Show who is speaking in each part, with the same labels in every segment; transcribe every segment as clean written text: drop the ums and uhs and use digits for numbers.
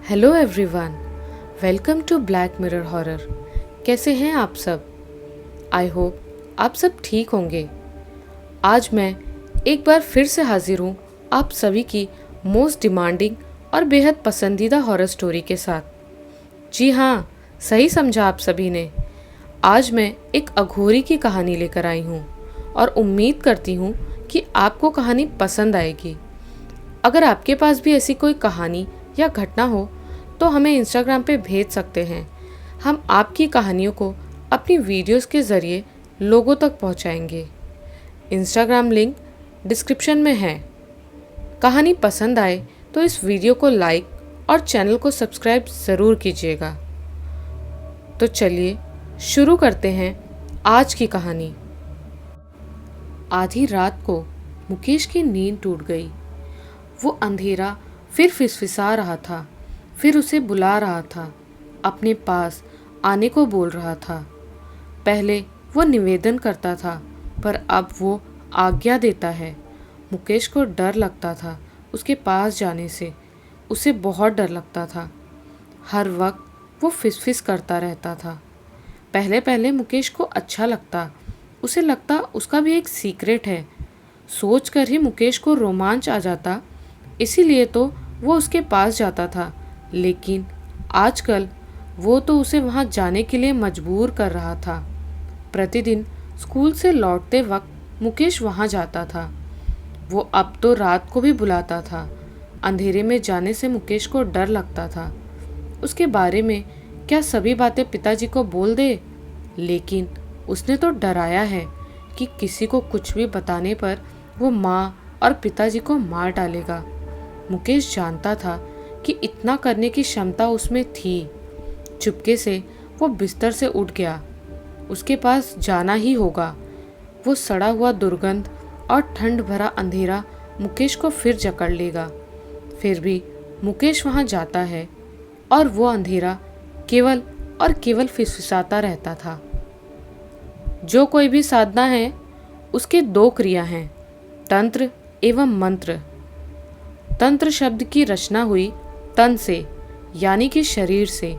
Speaker 1: Hello everyone, welcome to Black Mirror horror. कैसे हैं आप सब? आई होप आप सब ठीक होंगे। आज मैं एक बार फिर से हाजिर हूँ आप सभी की मोस्ट डिमांडिंग और बेहद पसंदीदा हॉरर स्टोरी के साथ। जी हाँ, सही समझा आप सभी ने। आज मैं एक अघोरी की कहानी लेकर आई हूँ और उम्मीद करती हूँ कि आपको कहानी पसंद आएगी। अगर आपके पास भी ऐसी कोई कहानी या घटना हो तो हमें इंस्टाग्राम पे भेज सकते हैं। हम आपकी कहानियों को अपनी वीडियोस के ज़रिए लोगों तक पहुंचाएंगे। इंस्टाग्राम लिंक डिस्क्रिप्शन में है। कहानी पसंद आए तो इस वीडियो को लाइक और चैनल को सब्सक्राइब ज़रूर कीजिएगा। तो चलिए शुरू करते हैं आज की कहानी। आधी रात को मुकेश की नींद टूट गई। वो अंधेरा फिर फिसफिसा रहा था, फिर उसे बुला रहा था, अपने पास आने को बोल रहा था। पहले वो निवेदन करता था, पर अब वो आज्ञा देता है। मुकेश को डर लगता था उसके पास जाने से। उसे बहुत डर लगता था। हर वक्त वो फिसफिस करता रहता था। पहले पहले मुकेश को अच्छा लगता। उसे लगता उसका भी एक सीक्रेट है। सोच कर ही मुकेश को रोमांच आ जाता, इसीलिए तो वो उसके पास जाता था। लेकिन आजकल वो तो उसे वहाँ जाने के लिए मजबूर कर रहा था। प्रतिदिन स्कूल से लौटते वक्त मुकेश वहाँ जाता था। वो अब तो रात को भी बुलाता था। अंधेरे में जाने से मुकेश को डर लगता था। उसके बारे में क्या सभी बातें पिताजी को बोल दे, लेकिन उसने तो डराया है कि किसी को कुछ भी बताने पर वो माँ और पिताजी को मार डालेगा। मुकेश जानता था कि इतना करने की क्षमता उसमें थी। चुपके से वो बिस्तर से उठ गया। उसके पास जाना ही होगा। वो सड़ा हुआ दुर्गंध और ठंड भरा अंधेरा मुकेश को फिर जकड़ लेगा। फिर भी मुकेश वहाँ जाता है और वो अंधेरा केवल और केवल फिसफिसाता रहता था। जो कोई भी साधना है उसके दो क्रिया हैं, तंत्र एवं मंत्र। तंत्र शब्द की रचना हुई तन से, यानी कि शरीर से।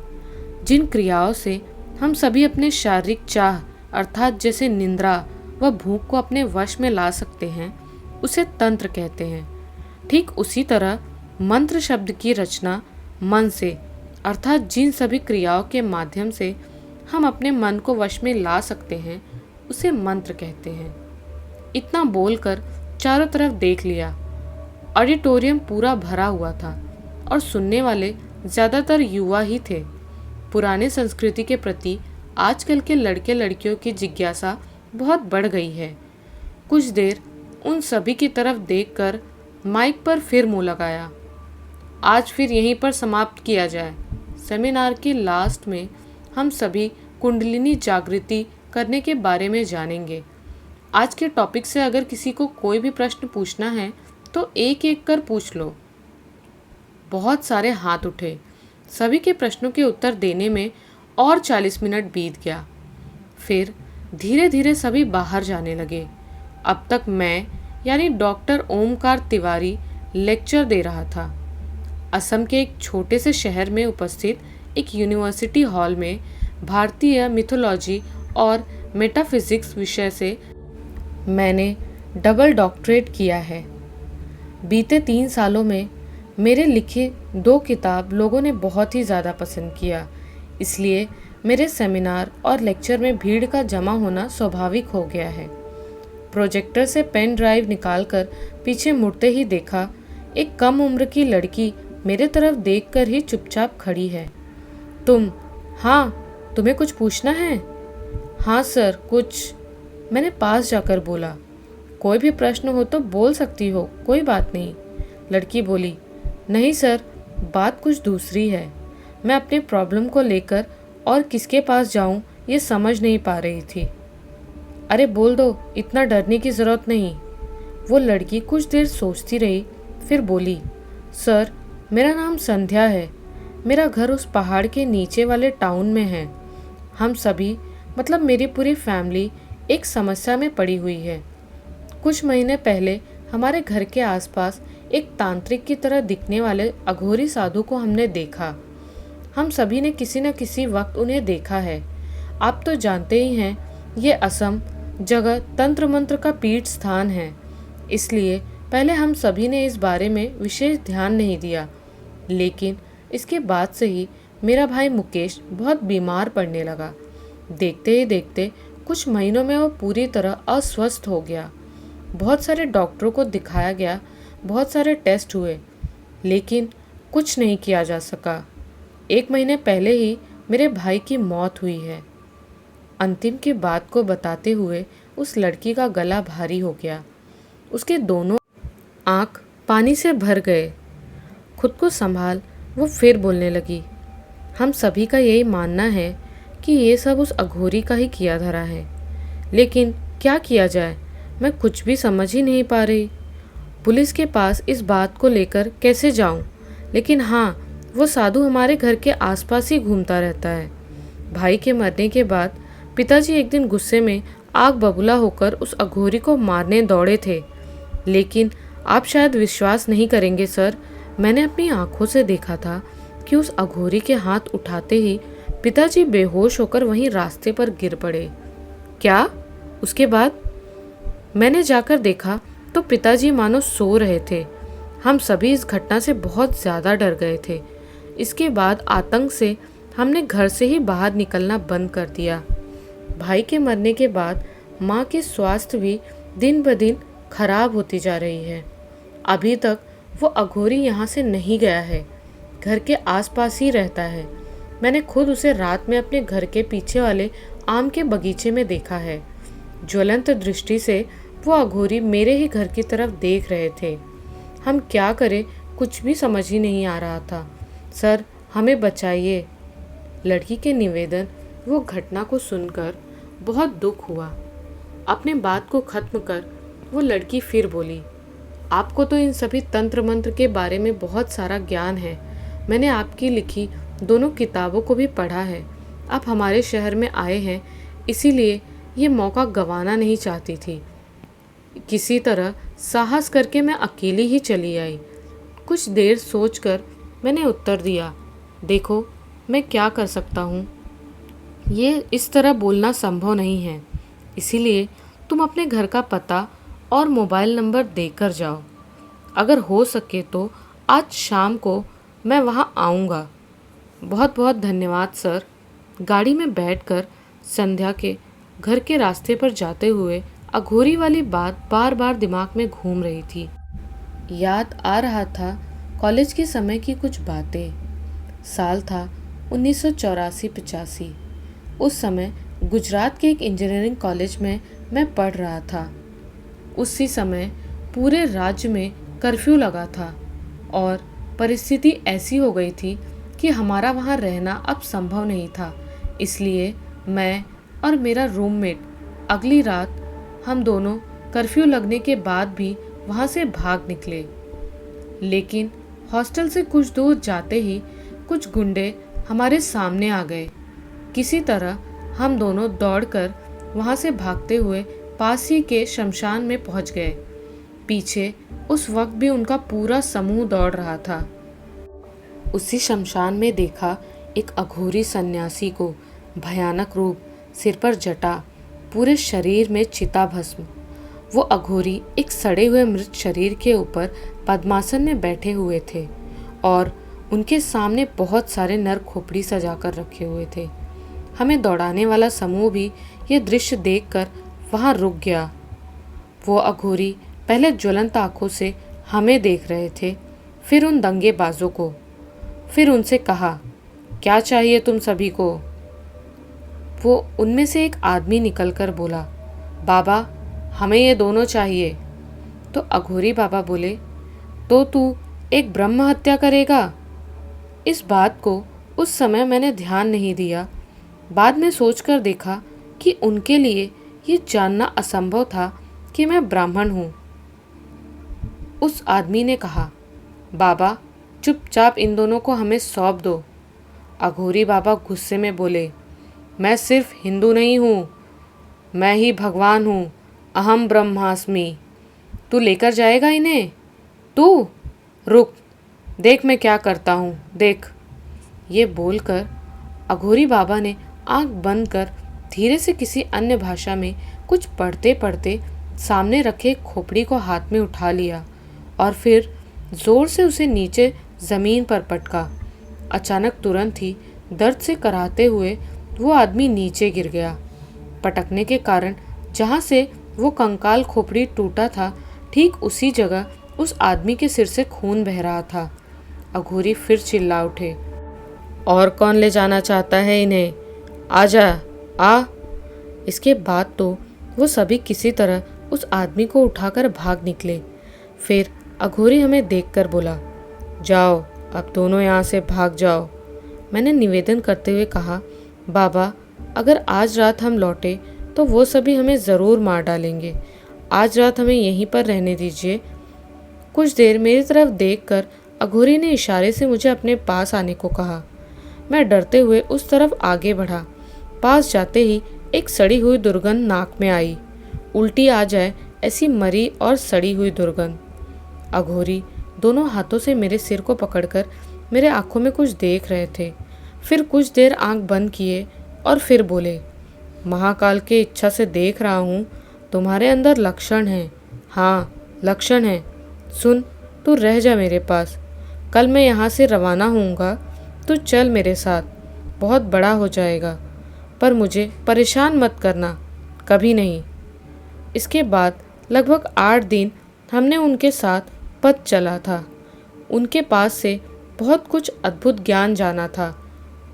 Speaker 1: जिन क्रियाओं से हम सभी अपने शारीरिक चाह अर्थात जैसे निंद्रा व भूख को अपने वश में ला सकते हैं, उसे तंत्र कहते हैं। ठीक उसी तरह मंत्र शब्द की रचना मन से अर्थात जिन सभी क्रियाओं के माध्यम से हम अपने मन को वश में ला सकते हैं, उसे मंत्र कहते हैं। इतना बोलकर चारों तरफ देख लिया। ऑडिटोरियम पूरा भरा हुआ था और सुनने वाले ज़्यादातर युवा ही थे। पुराने संस्कृति के प्रति आजकल के लड़के लड़कियों की जिज्ञासा बहुत बढ़ गई है। कुछ देर उन सभी की तरफ देखकर माइक पर फिर मुंह लगाया। आज फिर यहीं पर समाप्त किया जाए। सेमिनार के लास्ट में हम सभी कुंडलिनी जागृति करने के बारे में जानेंगे। आज के टॉपिक से अगर किसी को कोई भी प्रश्न पूछना है तो एक एक कर पूछ लो। बहुत सारे हाथ उठे। सभी के प्रश्नों के उत्तर देने में और 40 मिनट बीत गया। फिर धीरे धीरे सभी बाहर जाने लगे। अब तक मैं यानी डॉक्टर ओमकार तिवारी लेक्चर दे रहा था। असम के एक छोटे से शहर में उपस्थित एक यूनिवर्सिटी हॉल में भारतीय मिथोलॉजी और मेटाफिजिक्स विषय से मैंने डबल डॉक्टरेट किया है। बीते 3 सालों में मेरे लिखे 2 किताब लोगों ने बहुत ही ज़्यादा पसंद किया, इसलिए मेरे सेमिनार और लेक्चर में भीड़ का जमा होना स्वाभाविक हो गया है। प्रोजेक्टर से पेन ड्राइव निकालकर पीछे मुड़ते ही देखा, एक कम उम्र की लड़की मेरे तरफ देखकर ही चुपचाप खड़ी है। तुम? हाँ, तुम्हें कुछ पूछना है? हाँ सर, कुछ। मैंने पास जाकर बोला। कोई भी प्रश्न हो तो बोल सकती हो, कोई बात नहीं। लड़की बोली, नहीं सर, बात कुछ दूसरी है। मैं अपने प्रॉब्लम को लेकर और किसके पास जाऊं ये समझ नहीं पा रही थी। अरे बोल दो, इतना डरने की ज़रूरत नहीं। वो लड़की कुछ देर सोचती रही, फिर बोली, सर मेरा नाम संध्या है। मेरा घर उस पहाड़ के नीचे वाले टाउन में है। हम सभी मतलब मेरी पूरी फैमिली एक समस्या में पड़ी हुई है। कुछ महीने पहले हमारे घर के आसपास एक तांत्रिक की तरह दिखने वाले अघोरी साधु को हमने देखा। हम सभी ने किसी न किसी वक्त उन्हें देखा है। आप तो जानते ही हैं, ये असम जगह तंत्र मंत्र का पीठ स्थान है, इसलिए पहले हम सभी ने इस बारे में विशेष ध्यान नहीं दिया। लेकिन इसके बाद से ही मेरा भाई मुकेश बहुत बीमार पड़ने लगा। देखते ही देखते कुछ महीनों में वो पूरी तरह अस्वस्थ हो गया। बहुत सारे डॉक्टरों को दिखाया गया, बहुत सारे टेस्ट हुए, लेकिन कुछ नहीं किया जा सका। 1 महीने पहले ही मेरे भाई की मौत हुई है। अंतिम की बात को बताते हुए उस लड़की का गला भारी हो गया। उसके दोनों आंख पानी से भर गए। खुद को संभाल वो फिर बोलने लगी, हम सभी का यही मानना है कि ये सब उस अघोरी का ही किया धरा है, लेकिन क्या किया जाए, मैं कुछ भी समझ ही नहीं पा रही। पुलिस के पास इस बात को लेकर कैसे जाऊं? लेकिन हाँ, वो साधु हमारे घर के आसपास ही घूमता रहता है। भाई के मरने के बाद पिताजी एक दिन गुस्से में आग बबूला होकर उस अघोरी को मारने दौड़े थे। लेकिन आप शायद विश्वास नहीं करेंगे सर, मैंने अपनी आंखों से देखा था कि उस अघोरी के हाथ उठाते ही पिताजी बेहोश होकर वहीं रास्ते पर गिर पड़े। क्या? उसके बाद मैंने जाकर देखा तो पिताजी मानो सो रहे थे। हम सभी इस घटना से बहुत ज़्यादा डर गए थे। इसके बाद आतंक से हमने घर से ही बाहर निकलना बंद कर दिया। भाई के मरने के बाद माँ की स्वास्थ्य भी दिन ब दिन खराब होती जा रही है। अभी तक वो अघोरी यहाँ से नहीं गया है, घर के आसपास ही रहता है। मैंने खुद उसे रात में अपने घर के पीछे वाले आम के बगीचे में देखा है। ज्वलंत दृष्टि से वो अघोरी मेरे ही घर की तरफ देख रहे थे। हम क्या करें, कुछ भी समझ ही नहीं आ रहा था। सर, हमें बचाइए। लड़की के निवेदन वो घटना को सुनकर बहुत दुख हुआ। अपने बात को खत्म कर वो लड़की फिर बोली, आपको तो इन सभी तंत्र मंत्र के बारे में बहुत सारा ज्ञान है। मैंने आपकी लिखी दोनों किताबों को भी पढ़ा है। आप हमारे शहर में आए हैं, इसीलिए ये मौका गंवाना नहीं चाहती थी। किसी तरह साहस करके मैं अकेली ही चली आई। कुछ देर सोचकर मैंने उत्तर दिया, देखो मैं क्या कर सकता हूँ, ये इस तरह बोलना संभव नहीं है, इसीलिए तुम अपने घर का पता और मोबाइल नंबर देकर जाओ। अगर हो सके तो आज शाम को मैं वहाँ आऊँगा। बहुत बहुत धन्यवाद सर। गाड़ी में बैठकर संध्या के घर के रास्ते पर जाते हुए अघोरी वाली बात बार बार दिमाग में घूम रही थी। याद आ रहा था कॉलेज के समय की कुछ बातें। साल था 1984-85। उस समय गुजरात के एक इंजीनियरिंग कॉलेज में मैं पढ़ रहा था। उसी समय पूरे राज्य में कर्फ्यू लगा था और परिस्थिति ऐसी हो गई थी कि हमारा वहाँ रहना अब संभव नहीं था। इसलिए मैं और मेरा रूममेट अगली रात हम दोनों कर्फ्यू लगने के बाद भी वहाँ से भाग निकले। लेकिन हॉस्टल से कुछ दूर जाते ही कुछ गुंडे हमारे सामने आ गए। किसी तरह हम दोनों दौड़कर वहाँ से भागते हुए पास ही के शमशान में पहुँच गए। पीछे उस वक्त भी उनका पूरा समूह दौड़ रहा था। उसी शमशान में देखा एक अघोरी सन्यासी को, भयानक रूप, सिर पर जटा, पूरे शरीर में चिता भस्म। वो अघोरी एक सड़े हुए मृत शरीर के ऊपर पद्मासन में बैठे हुए थे और उनके सामने बहुत सारे नर खोपड़ी सजाकर रखे हुए थे। हमें दौड़ाने वाला समूह भी ये दृश्य देखकर वहाँ रुक गया। वो अघोरी पहले ज्वलंत आंखों से हमें देख रहे थे, फिर उन दंगेबाजों को, फिर उनसे कहा, क्या चाहिए तुम सभी को? वो उनमें से एक आदमी निकलकर बोला, बाबा हमें ये दोनों चाहिए। तो अघोरी बाबा बोले, तो तू एक ब्रह्म हत्या करेगा? इस बात को उस समय मैंने ध्यान नहीं दिया। बाद में सोचकर देखा कि उनके लिए ये जानना असंभव था कि मैं ब्राह्मण हूँ। उस आदमी ने कहा, बाबा चुपचाप इन दोनों को हमें सौंप दो। अघोरी बाबा गुस्से में बोले, मैं सिर्फ हिंदू नहीं हूँ, मैं ही भगवान हूँ, अहम ब्रह्मास्मि। तू लेकर जाएगा इन्हें? तू? रुक, देख मैं क्या करता हूँ, देख। ये बोलकर अघोरी बाबा ने आंख बंद कर धीरे से किसी अन्य भाषा में कुछ पढ़ते पढ़ते सामने रखे खोपड़ी को हाथ में उठा लिया और फिर जोर से उसे नीचे जमीन पर पटका। अचानक तुरंत ही दर्द से कराहते हुए वो आदमी नीचे गिर गया। पटकने के कारण जहाँ से वो कंकाल खोपड़ी टूटा था, ठीक उसी जगह उस आदमी के सिर से खून बह रहा था। अघोरी फिर चिल्ला उठे, और कौन ले जाना चाहता है इन्हें? आजा, आ। इसके बाद तो वो सभी किसी तरह उस आदमी को उठाकर भाग निकले। फिर अघोरी हमें देखकर बोला, जाओ, अब दोनों यहाँ से भाग जाओ। मैंने निवेदन करते हुए कहा, बाबा, अगर आज रात हम लौटे तो वो सभी हमें ज़रूर मार डालेंगे। आज रात हमें यहीं पर रहने दीजिए। कुछ देर मेरी तरफ देखकर अघोरी ने इशारे से मुझे अपने पास आने को कहा। मैं डरते हुए उस तरफ आगे बढ़ा। पास जाते ही एक सड़ी हुई दुर्गंध नाक में आई। उल्टी आ जाए ऐसी मरी और सड़ी हुई दुर्गंध। अघोरी दोनों हाथों से मेरे सिर को पकड़कर मेरे आंखों में कुछ देख रहे थे। फिर कुछ देर आंख बंद किए और फिर बोले, महाकाल की इच्छा से देख रहा हूँ, तुम्हारे अंदर लक्षण हैं। हाँ, लक्षण हैं। सुन, तू रह जा मेरे पास। कल मैं यहाँ से रवाना होऊंगा, तू चल मेरे साथ। बहुत बड़ा हो जाएगा, पर मुझे परेशान मत करना, कभी नहीं। इसके बाद लगभग 8 दिन हमने उनके साथ पथ चला था। उनके पास से बहुत कुछ अद्भुत ज्ञान जाना था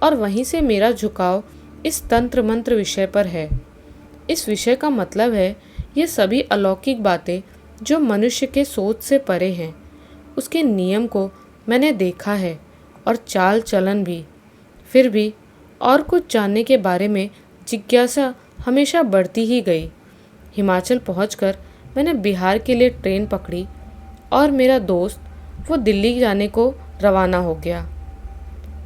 Speaker 1: और वहीं से मेरा झुकाव इस तंत्र मंत्र विषय पर है। इस विषय का मतलब है ये सभी अलौकिक बातें जो मनुष्य के सोच से परे हैं, उसके नियम को मैंने देखा है और चाल चलन भी। फिर भी और कुछ जानने के बारे में जिज्ञासा हमेशा बढ़ती ही गई। हिमाचल पहुंचकर मैंने बिहार के लिए ट्रेन पकड़ी और मेरा दोस्त वो दिल्ली जाने को रवाना हो गया।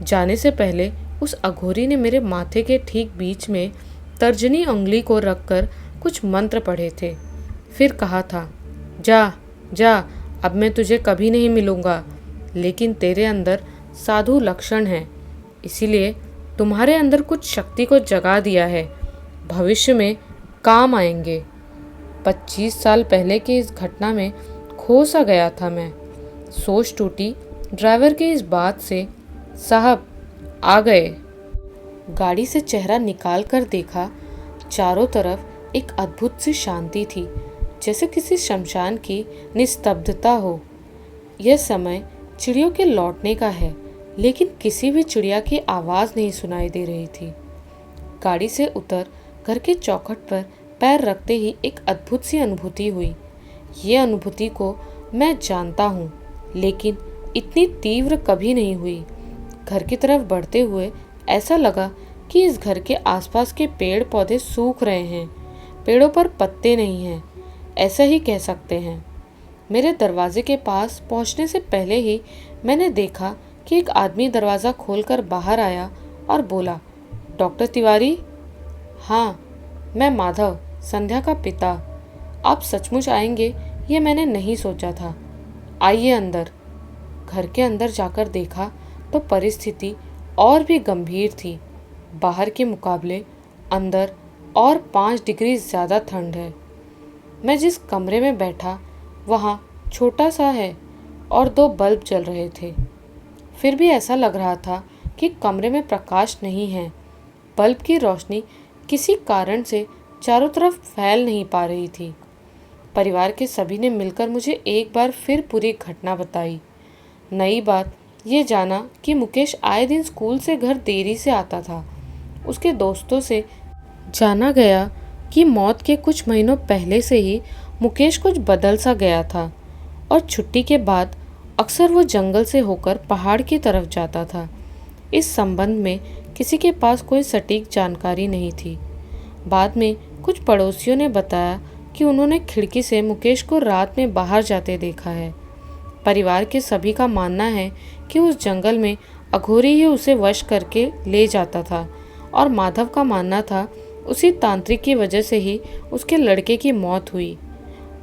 Speaker 1: जाने से पहले उस अघोरी ने मेरे माथे के ठीक बीच में तर्जनी उंगली को रखकर कुछ मंत्र पढ़े थे। फिर कहा था, जा जा, अब मैं तुझे कभी नहीं मिलूँगा, लेकिन तेरे अंदर साधु लक्षण हैं, इसीलिए तुम्हारे अंदर कुछ शक्ति को जगा दिया है, भविष्य में काम आएंगे। 25 साल पहले की इस घटना में खो सा गया था मैं। सोच टूटी ड्राइवर की इस बात से। साहब आ गए। गाड़ी से चेहरा निकाल कर देखा, चारों तरफ एक अद्भुत सी शांति थी, जैसे किसी शमशान की निस्तब्धता हो। यह समय चिड़ियों के लौटने का है, लेकिन किसी भी चिड़िया की आवाज़ नहीं सुनाई दे रही थी। गाड़ी से उतर घर के चौखट पर पैर रखते ही एक अद्भुत सी अनुभूति हुई। ये अनुभूति को मैं जानता हूँ, लेकिन इतनी तीव्र कभी नहीं हुई। घर की तरफ बढ़ते हुए ऐसा लगा कि इस घर के आसपास के पेड़ पौधे सूख रहे हैं, पेड़ों पर पत्ते नहीं हैं, ऐसा ही कह सकते हैं। मेरे दरवाजे के पास पहुंचने से पहले ही मैंने देखा कि एक आदमी दरवाज़ा खोलकर बाहर आया और बोला, डॉक्टर तिवारी? हाँ, मैं माधव, संध्या का पिता। आप सचमुच आएंगे ये मैंने नहीं सोचा था। आइए अंदर। घर के अंदर जाकर देखा तो परिस्थिति और भी गंभीर थी। बाहर के मुकाबले अंदर और 5 डिग्री ज़्यादा ठंड है। मैं जिस कमरे में बैठा वहाँ छोटा सा है और 2 बल्ब जल रहे थे। फिर भी ऐसा लग रहा था कि कमरे में प्रकाश नहीं है। बल्ब की रोशनी किसी कारण से चारों तरफ फैल नहीं पा रही थी। परिवार के सभी ने मिलकर मुझे एक बार फिर पूरी घटना बताई। नई बात ये जाना कि मुकेश आए दिन स्कूल से घर देरी से आता था। उसके दोस्तों से जाना गया कि मौत के कुछ महीनों पहले से ही मुकेश कुछ बदल सा गया था और छुट्टी के बाद अक्सर वो जंगल से होकर पहाड़ की तरफ जाता था। इस संबंध में किसी के पास कोई सटीक जानकारी नहीं थी। बाद में कुछ पड़ोसियों ने बताया कि उन्होंने खिड़की से मुकेश को रात में बाहर जाते देखा है। परिवार के सभी का मानना है कि उस जंगल में अघोरी ही उसे वश करके ले जाता था और माधव का मानना था उसी तांत्रिक की वजह से ही उसके लड़के की मौत हुई।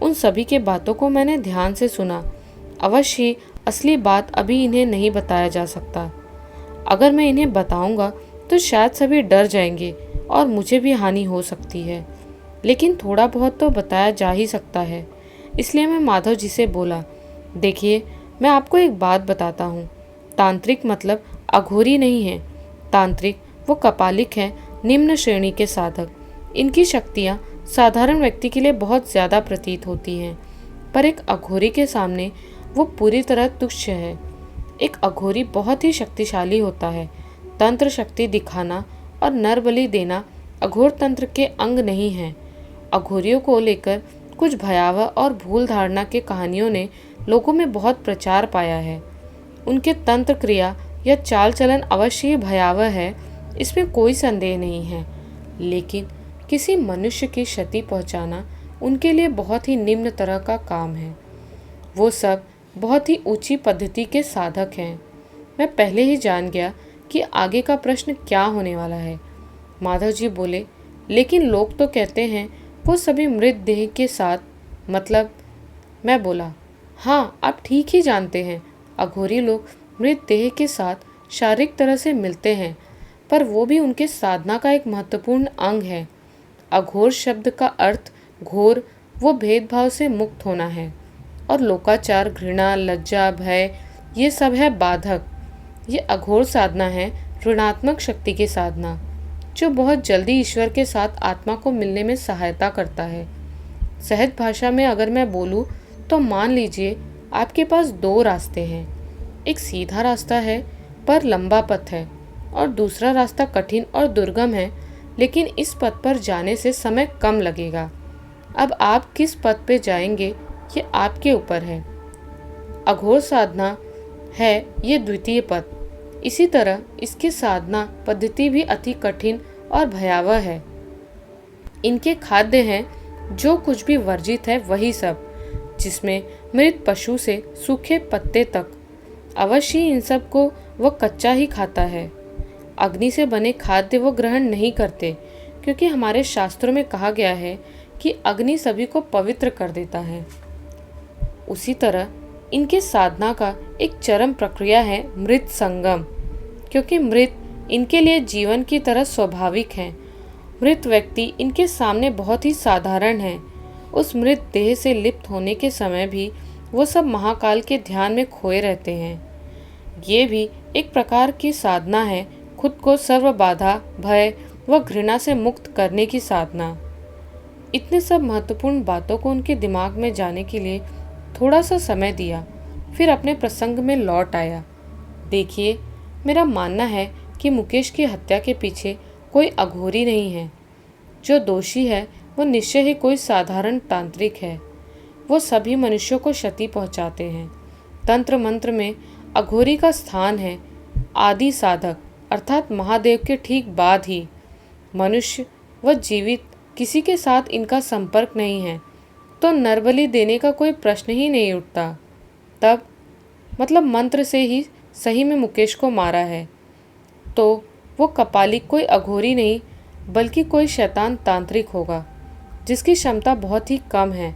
Speaker 1: उन सभी के बातों को मैंने ध्यान से सुना। अवश्य ही असली बात अभी इन्हें नहीं बताया जा सकता। अगर मैं इन्हें बताऊंगा तो शायद सभी डर जाएंगे और मुझे भी हानि हो सकती है, लेकिन थोड़ा बहुत तो बताया जा ही सकता है। इसलिए मैं माधव जी से बोला, देखिए मैं आपको एक बात बताता हूँ, तांत्रिक मतलब अघोरी नहीं है। तांत्रिक वो कपालिक हैं, निम्न श्रेणी के साधक। इनकी शक्तियाँ साधारण व्यक्ति के लिए बहुत ज़्यादा प्रतीत होती हैं, पर एक अघोरी के सामने वो पूरी तरह तुच्छ है। एक अघोरी बहुत ही शक्तिशाली होता है। तंत्र शक्ति दिखाना और नर बलि देना अघोर तंत्र के अंग नहीं है। अघोरियों को लेकर कुछ भयावह और भूल धारणा के कहानियों ने लोगों में बहुत प्रचार पाया है। उनके तंत्र क्रिया या चाल चलन अवश्य ही भयावह है, इसमें कोई संदेह नहीं है, लेकिन किसी मनुष्य की क्षति पहुंचाना उनके लिए बहुत ही निम्न तरह का काम है। वो सब बहुत ही ऊंची पद्धति के साधक हैं। मैं पहले ही जान गया कि आगे का प्रश्न क्या होने वाला है। माधव जी बोले, लेकिन लोग तो कहते हैं वो सभी मृत देह के साथ, मतलब? मैं बोला, हाँ आप ठीक ही जानते हैं, अघोरी लोग मृत देह के साथ शारीरिक तरह से मिलते हैं, पर वो भी उनके साधना का एक महत्वपूर्ण अंग है। अघोर शब्द का अर्थ घोर वो भेदभाव से मुक्त होना है, और लोकाचार, घृणा, लज्जा, भय ये सब है बाधक। ये अघोर साधना है ऋणात्मक शक्ति की साधना, जो बहुत जल्दी ईश्वर के साथ आत्मा को मिलने में सहायता करता है। सहज भाषा में अगर मैं बोलूँ तो मान लीजिए आपके पास दो रास्ते हैं। एक सीधा रास्ता है पर लंबा पथ है, और दूसरा रास्ता कठिन और दुर्गम है, लेकिन इस पथ पर जाने से समय कम लगेगा। अब आप किस पथ पे जाएंगे ये आपके ऊपर है। अघोर साधना है ये द्वितीय पथ। इसी तरह इसकी साधना पद्धति भी अति कठिन और भयावह है। इनके खाद्य हैं जो कुछ भी वर्जित है वही सब, जिसमें मृत पशु से सूखे पत्ते तक। अवश्य इन सब को वह कच्चा ही खाता है। अग्नि से बने खाद्य वो ग्रहण नहीं करते, क्योंकि हमारे शास्त्रों में कहा गया है कि अग्नि सभी को पवित्र कर देता है। उसी तरह इनके साधना का एक चरम प्रक्रिया है मृत संगम, क्योंकि मृत इनके लिए जीवन की तरह स्वाभाविक है। मृत व्यक्ति इनके सामने बहुत ही साधारण है। उस मृत देह से लिप्त होने के समय भी वो सब महाकाल के ध्यान में खोए रहते हैं। ये भी एक प्रकार की साधना है, खुद को सर्व बाधा, भय व घृणा से मुक्त करने की साधना। इतने सब महत्वपूर्ण बातों को उनके दिमाग में जाने के लिए थोड़ा सा समय दिया, फिर अपने प्रसंग में लौट आया। देखिए, मेरा मानना है कि मुकेश की हत्या के पीछे कोई अघोरी नहीं है। जो दोषी है वो निश्चय ही कोई साधारण तांत्रिक है। वो सभी मनुष्यों को क्षति पहुंचाते हैं। तंत्र मंत्र में अघोरी का स्थान है आदि साधक, अर्थात महादेव के ठीक बाद ही। मनुष्य व जीवित किसी के साथ इनका संपर्क नहीं है, तो नरबलि देने का कोई प्रश्न ही नहीं उठता। तब मतलब मंत्र से ही सही में मुकेश को मारा है, तो वो कपालिक कोई अघोरी नहीं बल्कि कोई शैतान तांत्रिक होगा, जिसकी क्षमता बहुत ही कम है।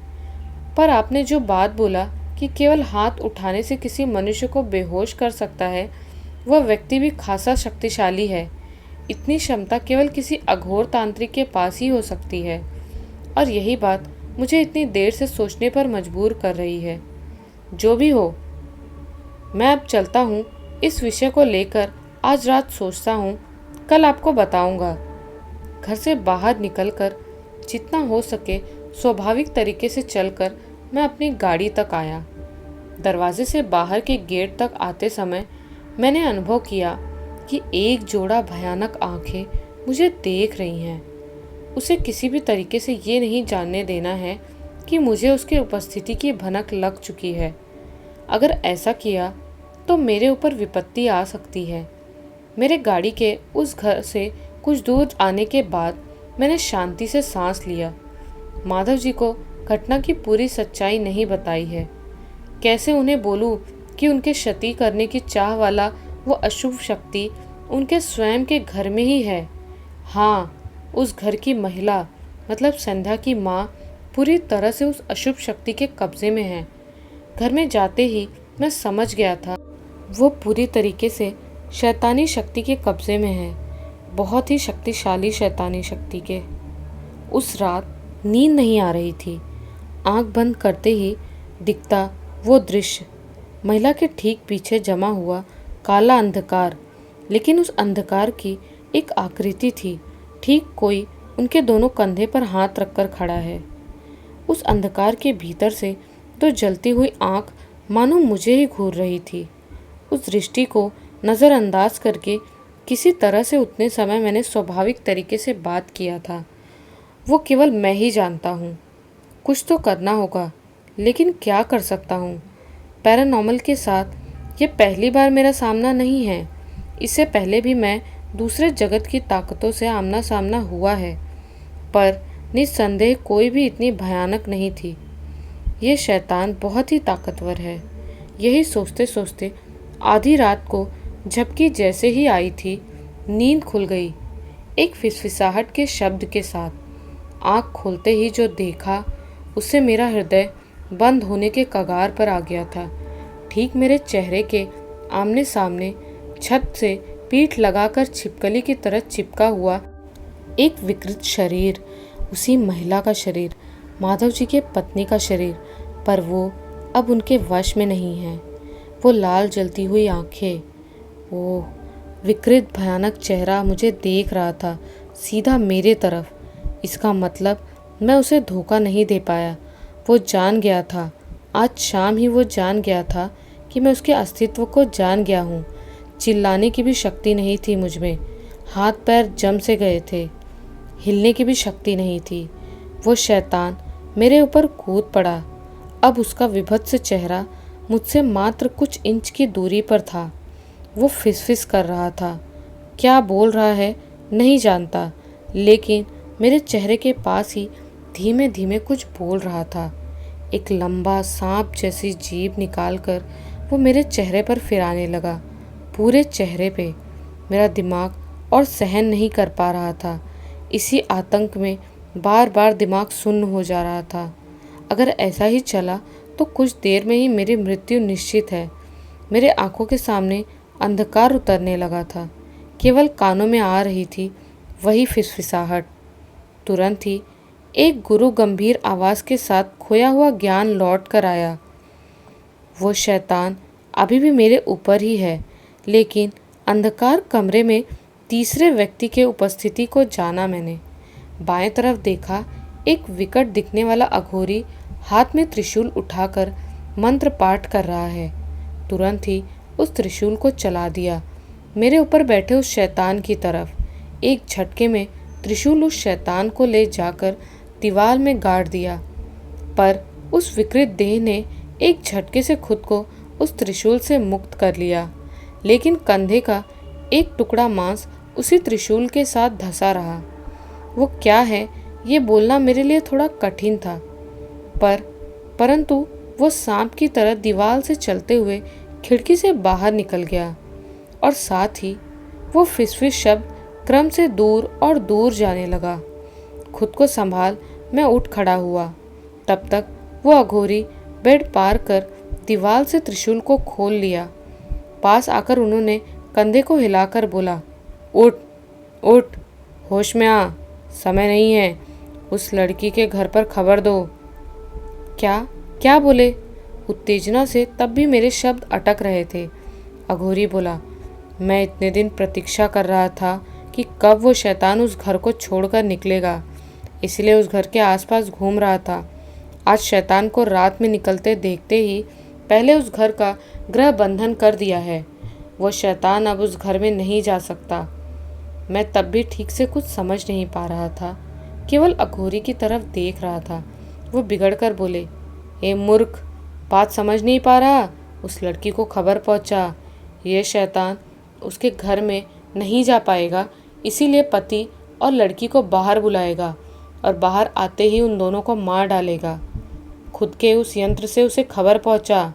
Speaker 1: पर आपने जो बात बोला कि केवल हाथ उठाने से किसी मनुष्य को बेहोश कर सकता है, वह व्यक्ति भी खासा शक्तिशाली है। इतनी क्षमता केवल किसी अघोर तांत्रिक के पास ही हो सकती है, और यही बात मुझे इतनी देर से सोचने पर मजबूर कर रही है। जो भी हो, मैं अब चलता हूँ। इस विषय को लेकर आज रात सोचता हूँ, कल आपको बताऊँगा। घर से बाहर निकलकर जितना हो सके स्वाभाविक तरीके से चलकर मैं अपनी गाड़ी तक आया। दरवाजे से बाहर के गेट तक आते समय मैंने अनुभव किया कि एक जोड़ा भयानक आंखें मुझे देख रही हैं। उसे किसी भी तरीके से ये नहीं जानने देना है कि मुझे उसकी उपस्थिति की भनक लग चुकी है। अगर ऐसा किया तो मेरे ऊपर विपत्ति आ सकती है। मेरे गाड़ी के उस घर से कुछ दूर आने के बाद मैंने शांति से सांस लिया। माधव जी को घटना की पूरी सच्चाई नहीं बताई है। कैसे उन्हें बोलूं कि उनके क्षति करने की चाह वाला वो अशुभ शक्ति उनके स्वयं के घर में ही है। हाँ, उस घर की महिला मतलब संध्या की माँ पूरी तरह से उस अशुभ शक्ति के कब्जे में है। घर में जाते ही मैं समझ गया था वो पूरी तरीके से शैतानी शक्ति के कब्जे में है, बहुत ही शक्तिशाली शैतानी शक्ति के। उस रात नींद नहीं आ रही थी। आंख बंद करते ही दिखता वो दृश्य, महिला के ठीक पीछे जमा हुआ काला अंधकार, लेकिन उस अंधकार की एक आकृति थी, ठीक कोई उनके दोनों कंधे पर हाथ रखकर खड़ा है। उस अंधकार के भीतर से तो जलती हुई आंख मानो मुझे ही घूर रही थी। उस दृष्टि को नज़रअंदाज करके किसी तरह से उतने समय मैंने स्वाभाविक तरीके से बात किया था। वो केवल मैं ही जानता हूँ। कुछ तो करना होगा, लेकिन क्या कर सकता हूँ? पैरानॉर्मल के साथ ये पहली बार मेरा सामना नहीं है। इससे पहले भी मैं दूसरे जगत की ताकतों से आमना सामना हुआ है, पर निस्संदेह कोई भी इतनी भयानक नहीं थी। ये शैतान बहुत ही ताकतवर है। यही सोचते सोचते आधी रात को झपकी जैसे ही आई थी, नींद खुल गई एक फिसफिसाहट के शब्द के साथ। आँख खोलते ही जो देखा उससे मेरा हृदय बंद होने के कगार पर आ गया था। ठीक मेरे चेहरे के आमने सामने छत से पीठ लगाकर छिपकली की तरह चिपका हुआ एक विकृत शरीर, उसी महिला का शरीर, माधव जी के पत्नी का शरीर, पर वो अब उनके वश में नहीं है। वो लाल जलती हुई आंखें, वो विकृत भयानक चेहरा मुझे देख रहा था, सीधा मेरे तरफ। इसका मतलब मैं उसे धोखा नहीं दे पाया। वो जान गया था, आज शाम ही वो जान गया था कि मैं उसके अस्तित्व को जान गया हूँ। चिल्लाने की भी शक्ति नहीं थी मुझ में, हाथ पैर जम से गए थे, हिलने की भी शक्ति नहीं थी। वो शैतान मेरे ऊपर कूद पड़ा। अब उसका विभत्स चेहरा मुझसे मात्र कुछ इंच की दूरी पर था। वो फिसफिस कर रहा था, क्या बोल रहा है नहीं जानता, लेकिन मेरे चेहरे के पास ही धीमे धीमे कुछ बोल रहा था। एक लंबा सांप जैसी जीभ निकालकर वो मेरे चेहरे पर फिराने लगा, पूरे चेहरे पे। मेरा दिमाग और सहन नहीं कर पा रहा था। इसी आतंक में बार बार दिमाग सुन्न हो जा रहा था। अगर ऐसा ही चला तो कुछ देर में ही मेरी मृत्यु निश्चित है। मेरे आंखों के सामने अंधकार उतरने लगा था, केवल कानों में आ रही थी वही फिसफिसाहट। तुरंत ही एक गुरु गंभीर आवाज़ के साथ खोया हुआ ज्ञान लौट कर आया। वो शैतान अभी भी मेरे ऊपर ही है, लेकिन अंधकार कमरे में तीसरे व्यक्ति के उपस्थिति को जाना मैंने। बाएं तरफ देखा, एक विकट दिखने वाला अघोरी हाथ में त्रिशूल उठाकर मंत्र पाठ कर रहा है। तुरंत ही उस त्रिशूल को चला दिया मेरे ऊपर बैठे उस शैतान की तरफ। एक झटके में त्रिशूल उस शैतान को ले जाकर दीवार में गाड़ दिया, पर उस विकृत देह ने एक झटके से खुद को उस त्रिशूल से मुक्त कर लिया, लेकिन कंधे का एक टुकड़ा मांस उसी त्रिशूल के साथ धंसा रहा। वो क्या है ये बोलना मेरे लिए थोड़ा कठिन था, परंतु वो सांप की तरह दीवार से चलते हुए खिड़की से बाहर निकल गया, और साथ ही वो फिसफिस शब्द क्रम से दूर और दूर जाने लगा। खुद को संभाल मैं उठ खड़ा हुआ। तब तक वो अघोरी बेड पार कर दीवार से त्रिशूल को खोल लिया। पास आकर उन्होंने कंधे को हिलाकर बोला, उठ उठ, होश में आ, समय नहीं है, उस लड़की के घर पर खबर दो। क्या क्या बोले? उत्तेजना से तब भी मेरे शब्द अटक रहे थे। अघोरी बोला, मैं इतने दिन प्रतीक्षा कर रहा था कि कब वो शैतान उस घर को छोड़कर निकलेगा, इसलिए उस घर के आसपास घूम रहा था। आज शैतान को रात में निकलते देखते ही पहले उस घर का गृह बंधन कर दिया है। वो शैतान अब उस घर में नहीं जा सकता। मैं तब भी ठीक से कुछ समझ नहीं पा रहा था, केवल अघोरी की तरफ देख रहा था। वो बिगड़कर बोले, ए मूर्ख, बात समझ नहीं पा रहा? उस लड़की को खबर पहुंचा, ये शैतान उसके घर में नहीं जा पाएगा, इसीलिए पति और लड़की को बाहर बुलाएगा और बाहर आते ही उन दोनों को मार डालेगा। खुद के उस यंत्र से उसे खबर पहुंचा।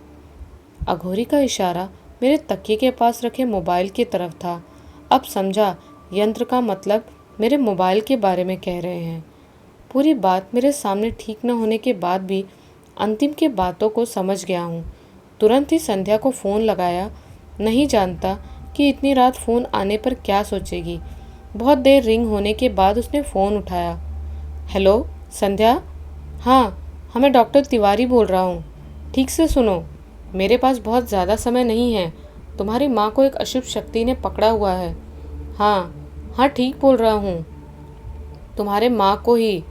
Speaker 1: अघोरी का इशारा मेरे तकिए के पास रखे मोबाइल की तरफ था। अब समझा यंत्र का मतलब मेरे मोबाइल के बारे में कह रहे हैं। पूरी बात मेरे सामने ठीक न होने के बाद भी अंतिम के बातों को समझ गया हूँ। तुरंत ही संध्या को फ़ोन लगाया। नहीं जानता कि इतनी रात फ़ोन आने पर क्या सोचेगी। बहुत देर रिंग होने के बाद उसने फ़ोन उठाया। हेलो संध्या। हाँ, मैं डॉक्टर तिवारी बोल रहा हूँ। ठीक से सुनो, मेरे पास बहुत ज़्यादा समय नहीं है। तुम्हारी माँ को एक अशुभ शक्ति ने पकड़ा हुआ है। हाँ, ठीक बोल रहा हूँ। तुम्हारे माँ को ही।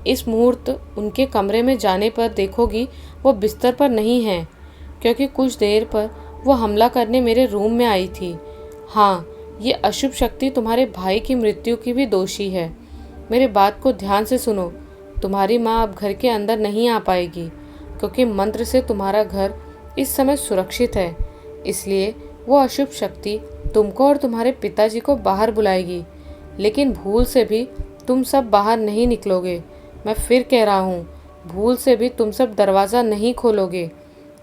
Speaker 1: इस मुहूर्त उनके कमरे में जाने पर देखोगी वो बिस्तर पर नहीं है, क्योंकि कुछ देर पर वो हमला करने मेरे रूम में आई थी। हाँ, ये अशुभ शक्ति तुम्हारे भाई की मृत्यु की भी दोषी है। मेरे बात को ध्यान से सुनो। तुम्हारी माँ अब घर के अंदर नहीं आ पाएगी, क्योंकि मंत्र से तुम्हारा घर इस समय सुरक्षित है। इसलिए वो अशुभ शक्ति तुमको और तुम्हारे पिताजी को बाहर बुलाएगी, लेकिन भूल से भी तुम सब बाहर नहीं निकलोगे। मैं फिर कह रहा हूँ, भूल से भी तुम सब दरवाज़ा नहीं खोलोगे।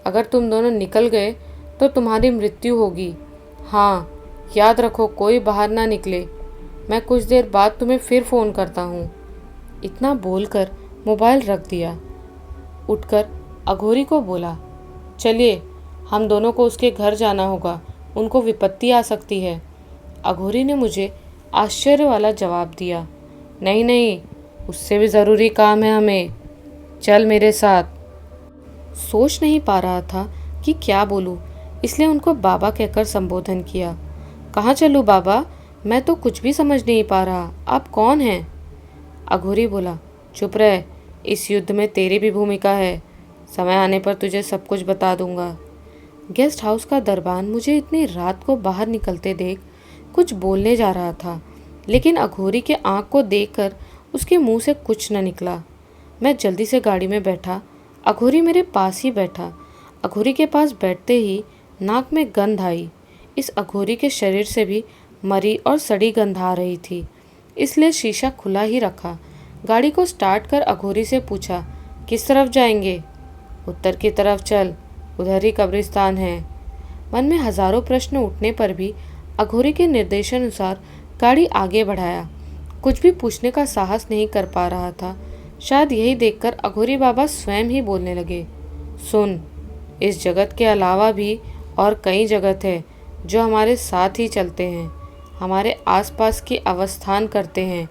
Speaker 1: अगर तुम दोनों निकल गए तो तुम्हारी मृत्यु होगी। हाँ, याद रखो, कोई बाहर ना निकले। मैं कुछ देर बाद तुम्हें फिर फ़ोन करता हूँ। इतना बोलकर मोबाइल रख दिया। उठकर अघोरी को बोला, चलिए हम दोनों को उसके घर जाना होगा, उनको विपत्ति आ सकती है। अघोरी ने मुझे आश्चर्य वाला जवाब दिया, नहीं नहीं, उससे भी ज़रूरी काम है हमें, चल मेरे साथ। सोच नहीं पा रहा था कि क्या बोलूं, इसलिए उनको बाबा कहकर संबोधन किया। कहाँ चलूं बाबा, मैं तो कुछ भी समझ नहीं पा रहा, आप कौन हैं? अघोरी बोला, चुप रह, इस युद्ध में तेरी भी भूमिका है। समय आने पर तुझे सब कुछ बता दूंगा। गेस्ट हाउस का दरबान मुझे इतनी रात को बाहर निकलते देख कुछ बोलने जा रहा था, लेकिन अघोरी के आँख को देखकर उसके मुंह से कुछ न निकला। मैं जल्दी से गाड़ी में बैठा। अघोरी मेरे पास ही बैठा। अघोरी के पास बैठते ही नाक में गंध आई। इस अघोरी के शरीर से भी मरी और सड़ी गंध आ रही थी, इसलिए शीशा खुला ही रखा। गाड़ी को स्टार्ट कर अघोरी से पूछा, किस तरफ जाएंगे? उत्तर की तरफ चल, उधर ही कब्रिस्तान है। मन में हजारों प्रश्न उठने पर भी अघोरी के निर्देशानुसार गाड़ी आगे बढ़ाया। कुछ भी पूछने का साहस नहीं कर पा रहा था। शायद यही देखकर अघोरी बाबा स्वयं ही बोलने लगे, सुन, इस जगत के अलावा भी और कई जगत है जो हमारे साथ ही चलते हैं, हमारे आसपास की अवस्थान करते हैं,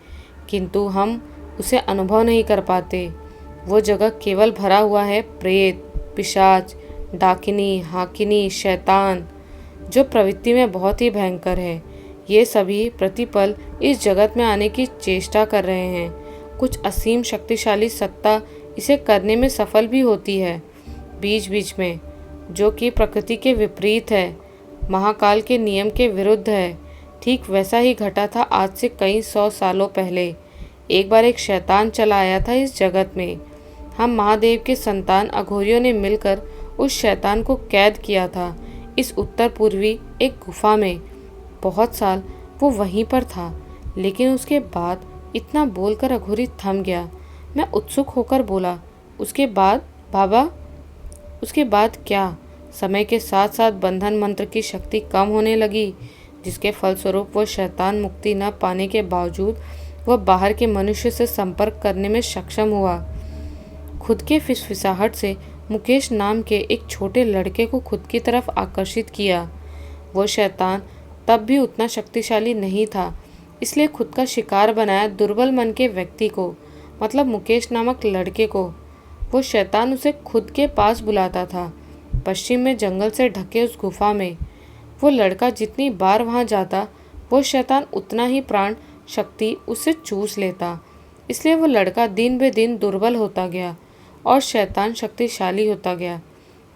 Speaker 1: किंतु हम उसे अनुभव नहीं कर पाते। वो जगह केवल भरा हुआ है प्रेत, पिशाच, डाकिनी, हाकिनी, शैतान, जो प्रवृत्ति में बहुत ही भयंकर है। ये सभी प्रतिपल इस जगत में आने की चेष्टा कर रहे हैं। कुछ असीम शक्तिशाली सत्ता इसे करने में सफल भी होती है बीच बीच में, जो कि प्रकृति के विपरीत है, महाकाल के नियम के विरुद्ध है। ठीक वैसा ही घटा था आज से कई 100 सालों पहले। एक बार एक शैतान चला आया था इस जगत में। हम महादेव के संतान अघोरियों ने मिलकर उस शैतान को कैद किया था इस उत्तर पूर्वी एक गुफा में। बहुत साल वो वहीं पर था, लेकिन उसके बाद इतना बोलकर अघोरी थम गया। मैं उत्सुक होकर बोला, उसके बाद बाबा? उसके बाद क्या? समय के साथ साथ बंधन मंत्र की शक्ति कम होने लगी, जिसके फलस्वरूप वो शैतान मुक्ति न पाने के बावजूद वह बाहर के मनुष्य से संपर्क करने में सक्षम हुआ। खुद के फिसफिसाहट से मुकेश नाम के एक छोटे लड़के को खुद की तरफ आकर्षित किया। वो शैतान तब भी उतना शक्तिशाली नहीं था, इसलिए खुद का शिकार बनाया दुर्बल मन के व्यक्ति को, मतलब मुकेश नामक लड़के को। वो शैतान उसे खुद के पास बुलाता था, पश्चिम में जंगल से ढके उस गुफा में। वो लड़का जितनी बार वहाँ जाता, वो शैतान उतना ही प्राण शक्ति उससे चूस लेता। इसलिए वो लड़का दिन बे दिन दुर्बल होता गया और शैतान शक्तिशाली होता गया।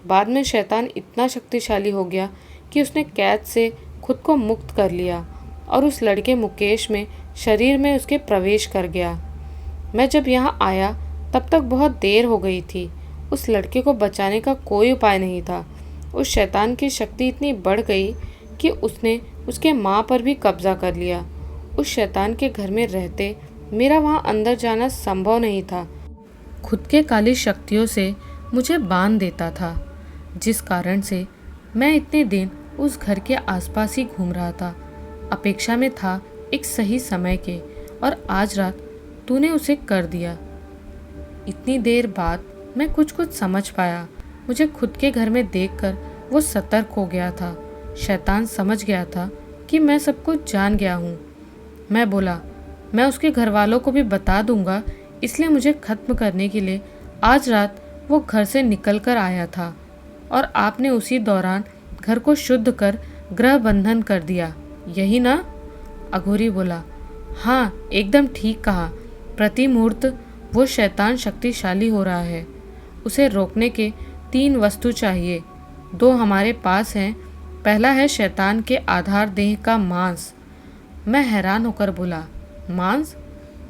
Speaker 1: बाद में शैतान इतना शक्तिशाली हो गया कि उसने कैद से खुद को मुक्त कर लिया और उस लड़के मुकेश में शरीर में उसके प्रवेश कर गया। मैं जब यहाँ आया तब तक बहुत देर हो गई थी। उस लड़के को बचाने का कोई उपाय नहीं था। उस शैतान की शक्ति इतनी बढ़ गई कि उसने उसके माँ पर भी कब्जा कर लिया। उस शैतान के घर में रहते मेरा वहाँ अंदर जाना संभव नहीं था। खुद के काली शक्तियों से मुझे बांध देता था, जिस कारण से मैं इतने दिन उस घर के आसपास ही घूम रहा था, अपेक्षा में था एक सही समय के, और आज रात तूने उसे कर दिया। इतनी देर बाद मैं कुछ समझ पाया। मुझे खुद के घर में देखकर वो सतर्क हो गया था। शैतान समझ गया था कि मैं सब कुछ जान गया हूँ। मैं बोला, मैं उसके घर वालों को भी बता दूंगा, इसलिए मुझे खत्म करने के लिए आज रात वो घर से निकल कर आया था और आपने उसी दौरान घर को शुद्ध कर ग्रह बंधन कर दिया, यही ना? अघोरी बोला, हाँ एकदम ठीक कहा। प्रति मुहूर्त वो शैतान शक्तिशाली हो रहा है। उसे रोकने के 3 वस्तु चाहिए। 2 हमारे पास हैं। पहला है शैतान के आधार देह का मांस। मैं हैरान होकर बोला, मांस?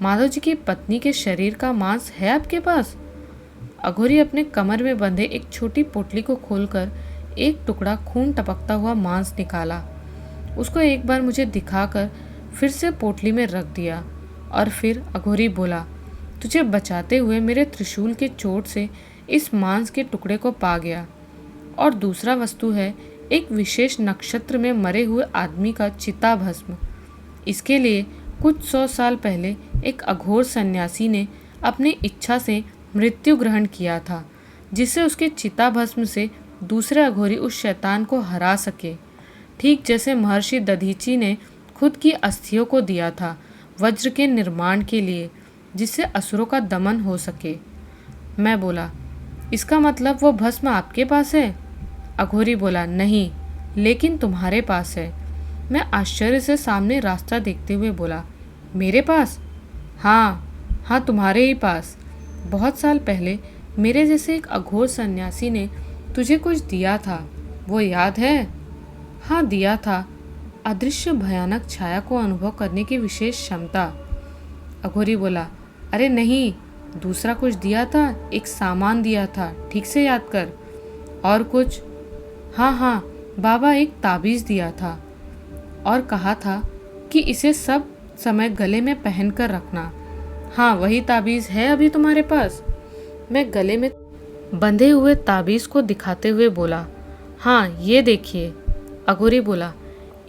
Speaker 1: माधव जी की पत्नी के शरीर का मांस है आपके पास? अघोरी अपने कमर में बंधे एक छोटी पोटली को खोलकर एक टुकड़ा खून टपकता हुआ मांस निकाला। उसको एक बार मुझे दिखाकर फिर से पोटली में रख दिया और फिर अघोरी बोला, तुझे बचाते हुए मेरे त्रिशूल के चोट से इस मांस के टुकड़े को पा गया। और दूसरा वस्तु है एक विशेष नक्षत्र में मरे हुए आदमी का चिता भस्म। इसके लिए कुछ 100 साल पहले एक अघोर सन्यासी ने अपनी इच्छा से मृत्यु ग्रहण किया था, जिससे उसके चिता भस्म से दूसरे अघोरी उस शैतान को हरा सके, ठीक जैसे महर्षि दधीची ने खुद की अस्थियों को दिया था वज्र के निर्माण के लिए, जिससे असुरों का दमन हो सके। मैं बोला, इसका मतलब वो भस्म आपके पास है? अघोरी बोला, नहीं, लेकिन तुम्हारे पास है। मैं आश्चर्य से सामने रास्ता देखते हुए बोला, मेरे पास? हाँ, तुम्हारे ही पास। बहुत साल पहले मेरे जैसे एक अघोर सन्यासी ने तुझे कुछ दिया था, वो याद है? हाँ, दिया था। अदृश्य भयानक छाया को अनुभव करने की विशेष क्षमता। अघोरी बोला, अरे नहीं, दूसरा कुछ दिया था, एक सामान दिया था, ठीक से याद कर। और कुछ? हाँ, बाबा एक ताबीज़ दिया था और कहा था कि इसे सब समय गले में पहन कर रखना। हाँ, वही ताबीज़ है अभी तुम्हारे पास? मैं गले में बंधे हुए ताबीज़ को दिखाते हुए बोला, हाँ, ये देखिए। अघोरी बोला,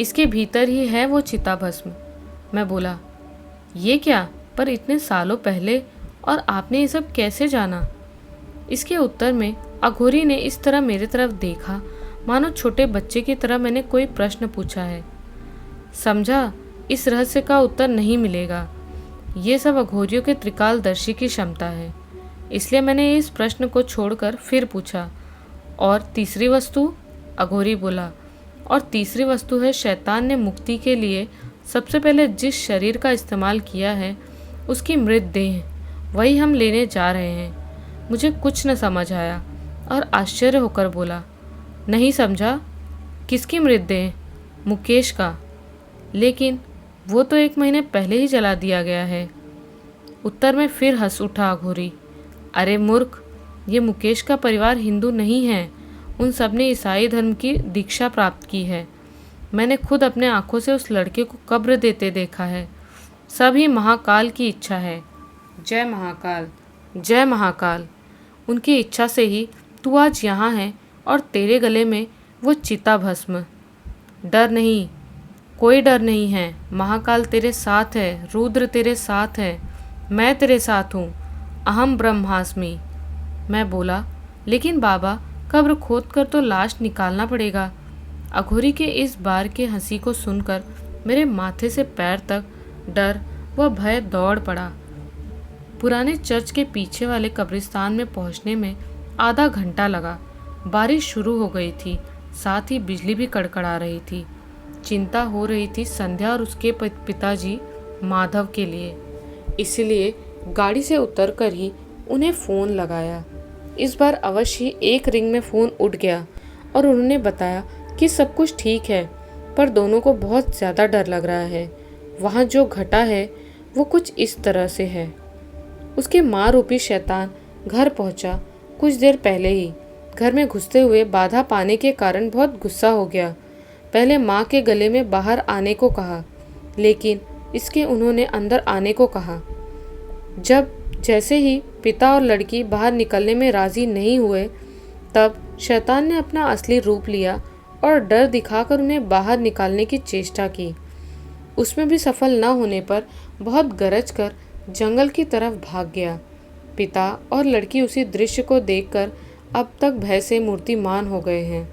Speaker 1: इसके भीतर ही है वो चिता भस्म। मैं बोला, ये क्या? पर इतने सालों पहले, और आपने ये सब कैसे जाना? इसके उत्तर में अघोरी ने इस तरह मेरे तरफ देखा मानो छोटे बच्चे की तरह मैंने कोई प्रश्न पूछा है। समझा, इस रहस्य का उत्तर नहीं मिलेगा। ये सब अघोरियों के त्रिकालदर्शी की क्षमता है। इसलिए मैंने इस प्रश्न को छोड़कर फिर पूछा, और तीसरी वस्तु? अघोरी बोला, और तीसरी वस्तु है शैतान ने मुक्ति के लिए सबसे पहले जिस शरीर का इस्तेमाल किया है उसकी मृत देह, वही हम लेने जा रहे हैं। मुझे कुछ न समझ आया और आश्चर्य होकर बोला, नहीं समझा? किसकी मृत देह? मुकेश का। लेकिन वो तो 1 महीने पहले ही जला दिया गया है। उत्तर में फिर हंस उठा अघोरी, अरे मूर्ख, ये मुकेश का परिवार हिंदू नहीं है। उन सब ने ईसाई धर्म की दीक्षा प्राप्त की है। मैंने खुद अपने आंखों से उस लड़के को कब्र देते देखा है। सब ही महाकाल की इच्छा है। जय महाकाल, जय महाकाल। उनकी इच्छा से ही तू आज यहाँ है और तेरे गले में वो चिता भस्म। डर नहीं, कोई डर नहीं है। महाकाल तेरे साथ है, रुद्र तेरे साथ है, मैं तेरे साथ हूँ। अहम ब्रह्मास्मि। मैं बोला, लेकिन बाबा, कब्र खोद कर तो लाश निकालना पड़ेगा। अघोरी के इस बार के हंसी को सुनकर मेरे माथे से पैर तक डर व भय दौड़ पड़ा। पुराने चर्च के पीछे वाले कब्रिस्तान में पहुंचने में आधा घंटा लगा। बारिश शुरू हो गई थी, साथ ही बिजली भी कड़कड़ा रही थी। चिंता हो रही थी संध्या और उसके पिताजी माधव के लिए, इसलिए गाड़ी से उतरकर ही उन्हें फ़ोन लगाया। इस बार अवश्य ही एक रिंग में फ़ोन उठ गया और उन्होंने बताया कि सब कुछ ठीक है, पर दोनों को बहुत ज़्यादा डर लग रहा है। वहाँ जो घटा है वो कुछ इस तरह से है। उसके माँ रूपी शैतान घर पहुँचा कुछ देर पहले ही। घर में घुसते हुए बाधा पाने के कारण बहुत गुस्सा हो गया। पहले माँ के गले में बाहर आने को कहा, लेकिन इसके उन्होंने अंदर आने को कहा। जैसे ही पिता और लड़की बाहर निकलने में राजी नहीं हुए, तब शैतान ने अपना असली रूप लिया और डर दिखाकर उन्हें बाहर निकालने की चेष्टा की। उसमें भी सफल न होने पर बहुत गरज कर जंगल की तरफ भाग गया। पिता और लड़की उसी दृश्य को देखकर अब तक भय से मूर्तिमान हो गए हैं।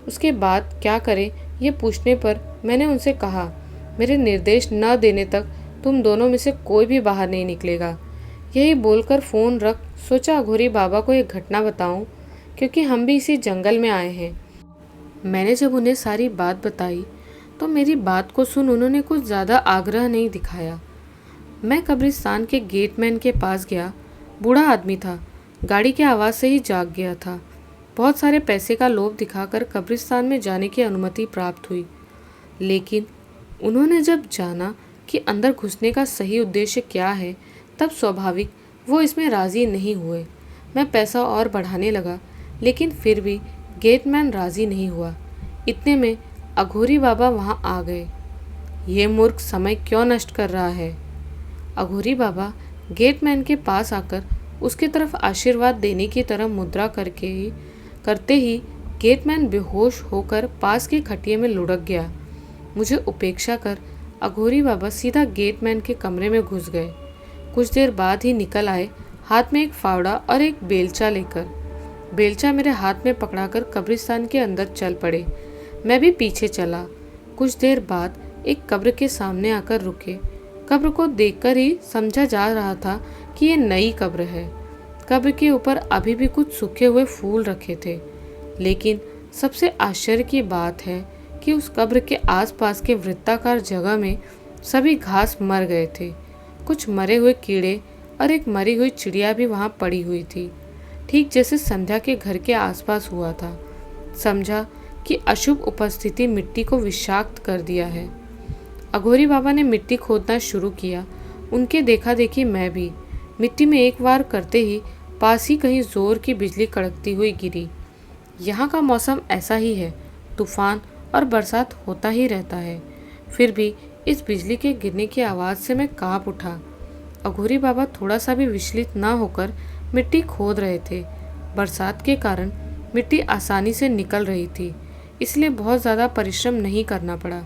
Speaker 1: उसके बाद क्या करें ये पूछने पर मैंने उनसे कहा, मेरे निर्देश न देने तक तुम दोनों में से कोई भी बाहर नहीं निकलेगा। यही बोलकर फ़ोन रख सोचा अघोरी बाबा को एक घटना बताऊं, क्योंकि हम भी इसी जंगल में आए हैं। मैंने जब उन्हें सारी बात बताई तो मेरी बात को सुन उन्होंने कुछ ज़्यादा आग्रह नहीं दिखाया। मैं कब्रिस्तान के गेटमैन के पास गया। बूढ़ा आदमी था, गाड़ी की आवाज़ से ही जाग गया था। बहुत सारे पैसे का लोभ दिखाकर कब्रिस्तान में जाने की अनुमति प्राप्त हुई, लेकिन उन्होंने जब जाना कि अंदर घुसने का सही उद्देश्य क्या है, तब स्वाभाविक वो इसमें राज़ी नहीं हुए। मैं पैसा और बढ़ाने लगा, लेकिन फिर भी गेटमैन राज़ी नहीं हुआ। इतने में अघोरी बाबा वहाँ आ गए। ये मूर्ख समय क्यों नष्ट कर रहा है? अघोरी बाबा गेटमैन के पास आकर उसकी तरफ आशीर्वाद देने की तरह मुद्रा करते ही गेटमैन बेहोश होकर पास के खटिये में लुढ़क गया। मुझे उपेक्षा कर अघोरी बाबा सीधा गेटमैन के कमरे में घुस गए। कुछ देर बाद ही निकल आए, हाथ में एक फावड़ा और एक बेलचा लेकर। बेलचा मेरे हाथ में पकड़ाकर कब्रिस्तान के अंदर चल पड़े। मैं भी पीछे चला। कुछ देर बाद एक कब्र के सामने आकर रुके। कब्र को देखकर ही समझा जा रहा था कि ये नई कब्र है। कब्र के ऊपर अभी भी कुछ सूखे हुए फूल रखे थे, लेकिन सबसे आश्चर्य की बात है कि उस कब्र के आसपास के वृत्ताकार जगह में सभी घास मर गए थे। कुछ मरे हुए कीड़े और एक मरी हुई चिड़िया भी वहाँ पड़ी हुई थी, ठीक जैसे संध्या के घर के आसपास हुआ था। समझा कि अशुभ उपस्थिति मिट्टी को विषाक्त कर दिया है। अघोरी बाबा ने मिट्टी खोदना शुरू किया। उनके देखा देखी मैं भी मिट्टी में एक बार करते ही पास ही कहीं जोर की बिजली कड़कती हुई गिरी। यहाँ का मौसम ऐसा ही है, तूफान और बरसात होता ही रहता है, फिर भी इस बिजली के गिरने की आवाज़ से मैं काँप उठा। अघोरी बाबा थोड़ा सा भी विचलित न होकर मिट्टी खोद रहे थे। बरसात के कारण मिट्टी आसानी से निकल रही थी, इसलिए बहुत ज़्यादा परिश्रम नहीं करना पड़ा।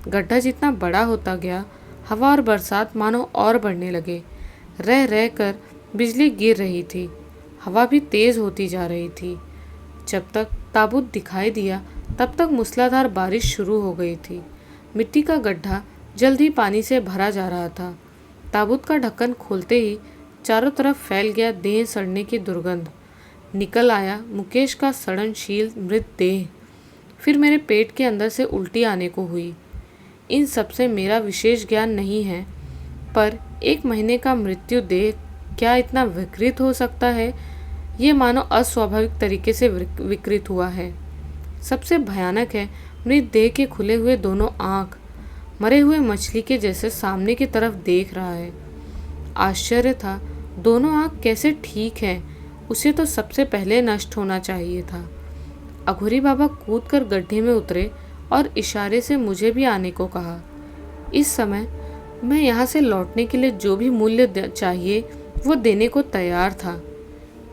Speaker 1: गड्ढा जितना बड़ा होता गया, हवा और बरसात मानो और बढ़ने लगे। रह रह कर बिजली गिर रही थी, हवा भी तेज़ होती जा रही थी। जब तक ताबूत दिखाई दिया तब तक मूसलाधार बारिश शुरू हो गई थी। मिट्टी का गड्ढा जल्द ही पानी से भरा जा रहा था। ताबूत का ढक्कन खोलते ही चारों तरफ फैल गया देह सड़ने की दुर्गंध। निकल आया मुकेश का सड़नशील मृतदेह। फिर मेरे पेट के अंदर से उल्टी आने को हुई। इन सब से मेरा विशेष ज्ञान नहीं है, पर 1 महीने का मृत्यु देह क्या इतना विकृत हो सकता है? ये मानो अस्वाभाविक तरीके से विकृत हुआ है। सबसे भयानक है मृतदेह के खुले हुए दोनों आँख, मरे हुए मछली के जैसे सामने की तरफ देख रहा है। आश्चर्य था, दोनों आँख कैसे ठीक हैं? उसे तो सबसे पहले नष्ट होना चाहिए था। अघोरी बाबा कूदकर गड्ढे में उतरे और इशारे से मुझे भी आने को कहा। इस समय मैं यहाँ से लौटने के लिए जो भी मूल्य चाहिए वो देने को तैयार था,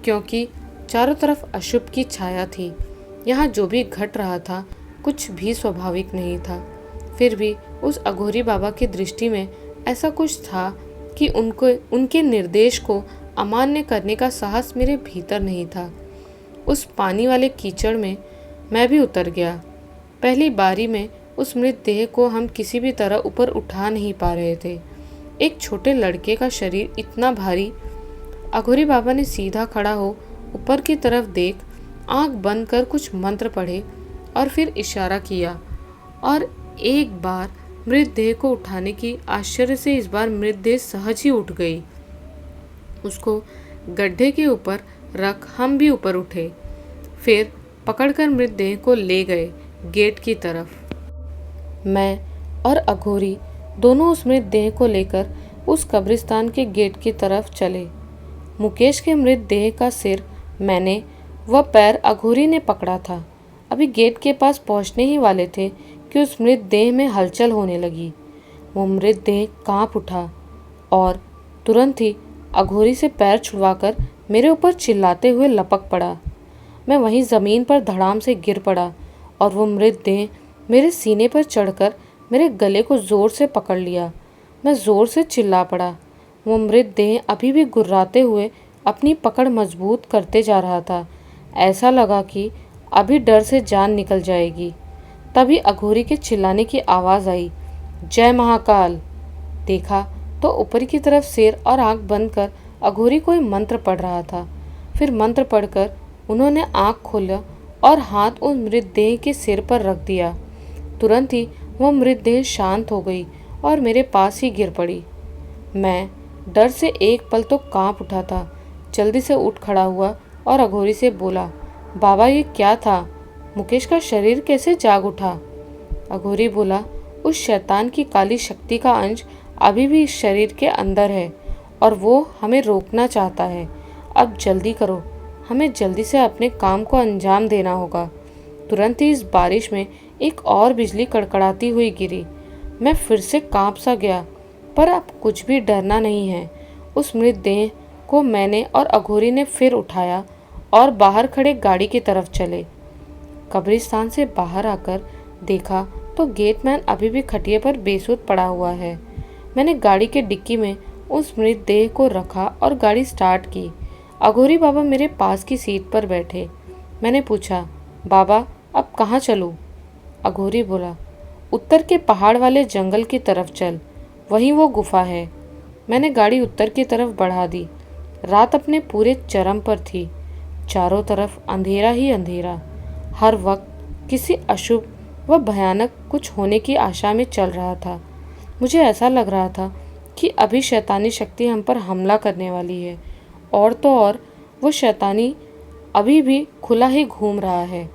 Speaker 1: क्योंकि चारों तरफ अशुभ की छाया थी। यहाँ जो भी घट रहा था कुछ भी स्वाभाविक नहीं था। फिर भी उस अघोरी बाबा की दृष्टि में ऐसा कुछ था कि उनके निर्देश को अमान्य करने का साहस मेरे भीतर नहीं था। उस पानी वाले कीचड़ में मैं भी उतर गया। पहली बारी में उस मृतदेह को हम किसी भी तरह ऊपर उठा नहीं पा रहे थे। एक छोटे लड़के का शरीर इतना भारी। अघोरी बाबा ने सीधा खड़ा हो ऊपर की तरफ देख, आंख बंद कर कुछ मंत्र पढ़े और फिर इशारा किया, और एक बार मृतदेह को उठाने की आश्चर्य से इस बार मृतदेह सहज ही उठ गई। उसको गड्ढे के ऊपर रख हम भी ऊपर उठे, फिर पकड़कर मृतदेह को ले गए गेट की तरफ। मैं और अघोरी दोनों उस मृतदेह को लेकर उस कब्रिस्तान के गेट की तरफ चले। मुकेश के मृतदेह का सिर मैंने व पैर अघोरी ने पकड़ा था। अभी गेट के पास पहुंचने ही वाले थे कि उस मृतदेह में हलचल होने लगी। वो मृतदेह कांप उठा और तुरंत ही अघोरी से पैर छुड़वाकर मेरे ऊपर चिल्लाते हुए लपक पड़ा। मैं वहीं ज़मीन पर धड़ाम से गिर पड़ा और वो मृतदेह मेरे सीने पर चढ़कर मेरे गले को ज़ोर से पकड़ लिया। मैं ज़ोर से चिल्ला पड़ा। वो मृतदेह अभी भी गुर्राते हुए अपनी पकड़ मजबूत करते जा रहा था। ऐसा लगा कि अभी डर से जान निकल जाएगी। तभी अघोरी के चिल्लाने की आवाज़ आई, जय महाकाल। देखा तो ऊपर की तरफ शेर और आंख बंद कर अघोरी कोई मंत्र पढ़ रहा था। फिर मंत्र पढ़कर उन्होंने आंख खोला और हाथ उस मृतदेह के सिर पर रख दिया। तुरंत ही वह मृतदेह शांत हो गई और मेरे पास ही गिर पड़ी। मैं डर से एक पल तो कांप उठा था। जल्दी से उठ खड़ा हुआ और अघोरी से बोला, बाबा ये क्या था? मुकेश का शरीर कैसे जाग उठा? अघोरी बोला, उस शैतान की काली शक्ति का अंश अभी भी इस शरीर के अंदर है और वो हमें रोकना चाहता है। अब जल्दी करो, हमें जल्दी से अपने काम को अंजाम देना होगा। तुरंत ही इस बारिश में एक और बिजली कड़कड़ाती हुई गिरी। मैं फिर से कांप सा गया, पर अब कुछ भी डरना नहीं है। उस मृतदेह को मैंने और अघोरी ने फिर उठाया और बाहर खड़े गाड़ी की तरफ चले। कब्रिस्तान से बाहर आकर देखा तो गेटमैन अभी भी खटिया पर बेसुध पड़ा हुआ है। मैंने गाड़ी के डिक्की में उस मृतदेह को रखा और गाड़ी स्टार्ट की। अघोरी बाबा मेरे पास की सीट पर बैठे। मैंने पूछा, बाबा अब कहाँ चलूँ? अघोरी बोला, उत्तर के पहाड़ वाले जंगल की तरफ चल, वहीं वो गुफा है। मैंने गाड़ी उत्तर की तरफ बढ़ा दी। रात अपने पूरे चरम पर थी। चारों तरफ अंधेरा ही अंधेरा। हर वक्त किसी अशुभ व भयानक कुछ होने की आशा में चल रहा था। मुझे ऐसा लग रहा था कि अभी शैतानी शक्ति हम पर हमला करने वाली है। और तो और वो शैतानी अभी भी खुला ही घूम रहा है,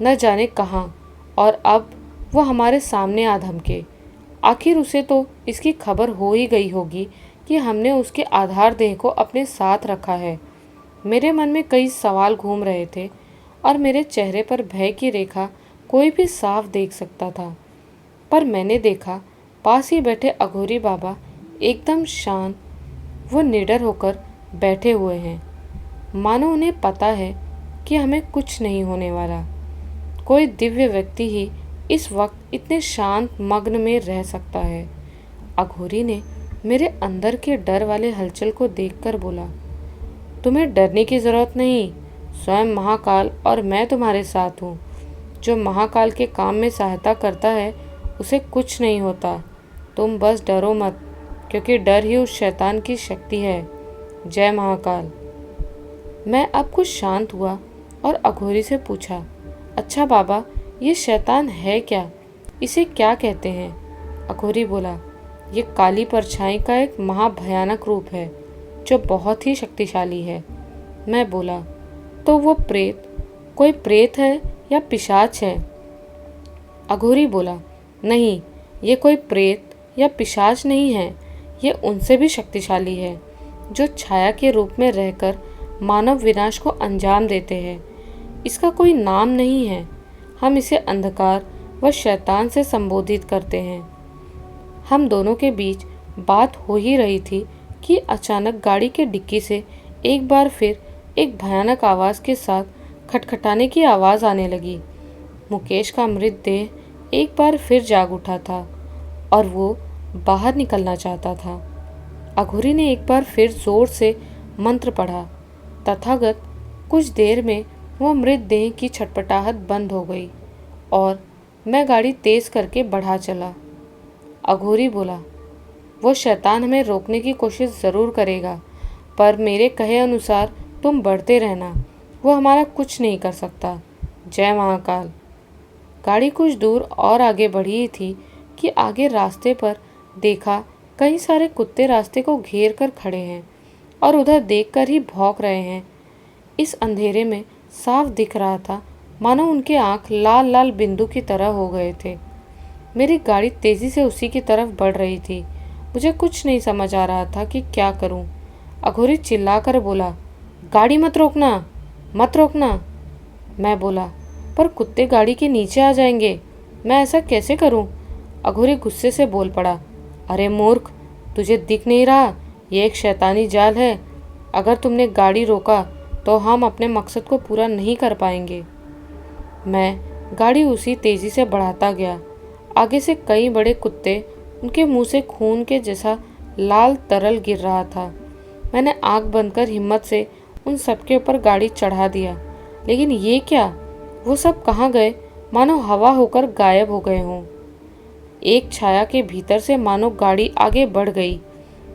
Speaker 1: न जाने कहाँ, और अब वो हमारे सामने आ धमके। आखिर उसे तो इसकी खबर हो ही गई होगी कि हमने उसके आधार देह को अपने साथ रखा है। मेरे मन में कई सवाल घूम रहे थे और मेरे चेहरे पर भय की रेखा कोई भी साफ देख सकता था। पर मैंने देखा पास ही बैठे अघोरी बाबा एकदम शांत व निडर होकर बैठे हुए हैं, मानो उन्हें पता है कि हमें कुछ नहीं होने वाला। कोई दिव्य व्यक्ति ही इस वक्त इतने शांत मग्न में रह सकता है। अघोरी ने मेरे अंदर के डर वाले हलचल को देखकर बोला, तुम्हें डरने की जरूरत नहीं, स्वयं महाकाल और मैं तुम्हारे साथ हूँ। जो महाकाल के काम में सहायता करता है उसे कुछ नहीं होता। तुम बस डरो मत, क्योंकि डर ही उस शैतान की शक्ति है। जय महाकाल। मैं अब कुछ शांत हुआ और अघोरी से पूछा, अच्छा बाबा ये शैतान है क्या? इसे क्या कहते हैं? अघोरी बोला, ये काली परछाई का एक महाभयानक रूप है जो बहुत ही शक्तिशाली है। मैं बोला, तो वो प्रेत, कोई प्रेत है या पिशाच है? अघोरी बोला, नहीं, ये कोई प्रेत या पिशाच नहीं है, ये उनसे भी शक्तिशाली है, जो छाया के रूप में रहकर मानव विनाश को अंजाम देते हैं। इसका कोई नाम नहीं है, हम इसे अंधकार व शैतान से संबोधित करते हैं। हम दोनों के बीच बात हो ही रही थी कि अचानक गाड़ी के डिक्की से एक बार फिर एक भयानक आवाज़ के साथ खटखटाने की आवाज़ आने लगी। मुकेश का मृतदेह एक बार फिर जाग उठा था और वो बाहर निकलना चाहता था। अघोरी ने एक बार फिर जोर से मंत्र पढ़ा। तथागत कुछ देर में वो मृतदेह की छटपटाहट बंद हो गई और मैं गाड़ी तेज करके बढ़ा चला। अघोरी बोला, वो शैतान हमें रोकने की कोशिश ज़रूर करेगा, पर मेरे कहे अनुसार तुम बढ़ते रहना, वो हमारा कुछ नहीं कर सकता। जय महाकाल। गाड़ी कुछ दूर और आगे बढ़ी थी कि आगे रास्ते पर देखा कई सारे कुत्ते रास्ते को घेर कर खड़े हैं और उधर देखकर ही भौंक रहे हैं। इस अंधेरे में साफ दिख रहा था मानो उनके आंख लाल लाल बिंदु की तरह हो गए थे। मेरी गाड़ी तेजी से उसी की तरफ बढ़ रही थी। मुझे कुछ नहीं समझ आ रहा था कि क्या करूं। अघोरी चिल्लाकर बोला, गाड़ी मत रोकना, मत रोकना। मैं बोला, पर कुत्ते गाड़ी के नीचे आ जाएंगे, मैं ऐसा कैसे करूं? अघोरी गुस्से से बोल पड़ा, अरे मूर्ख, तुझे दिख नहीं रहा? ये एक शैतानी जाल है। अगर तुमने गाड़ी रोका तो हम अपने मकसद को पूरा नहीं कर पाएंगे। मैं गाड़ी उसी तेज़ी से बढ़ाता गया। आगे से कई बड़े कुत्ते, उनके मुंह से खून के जैसा लाल तरल गिर रहा था। मैंने आंख बंद कर हिम्मत से उन सबके ऊपर गाड़ी चढ़ा दिया। लेकिन ये क्या, वो सब कहाँ गए? मानो हवा होकर गायब हो गए हों। एक छाया के भीतर से मानो गाड़ी आगे बढ़ गई।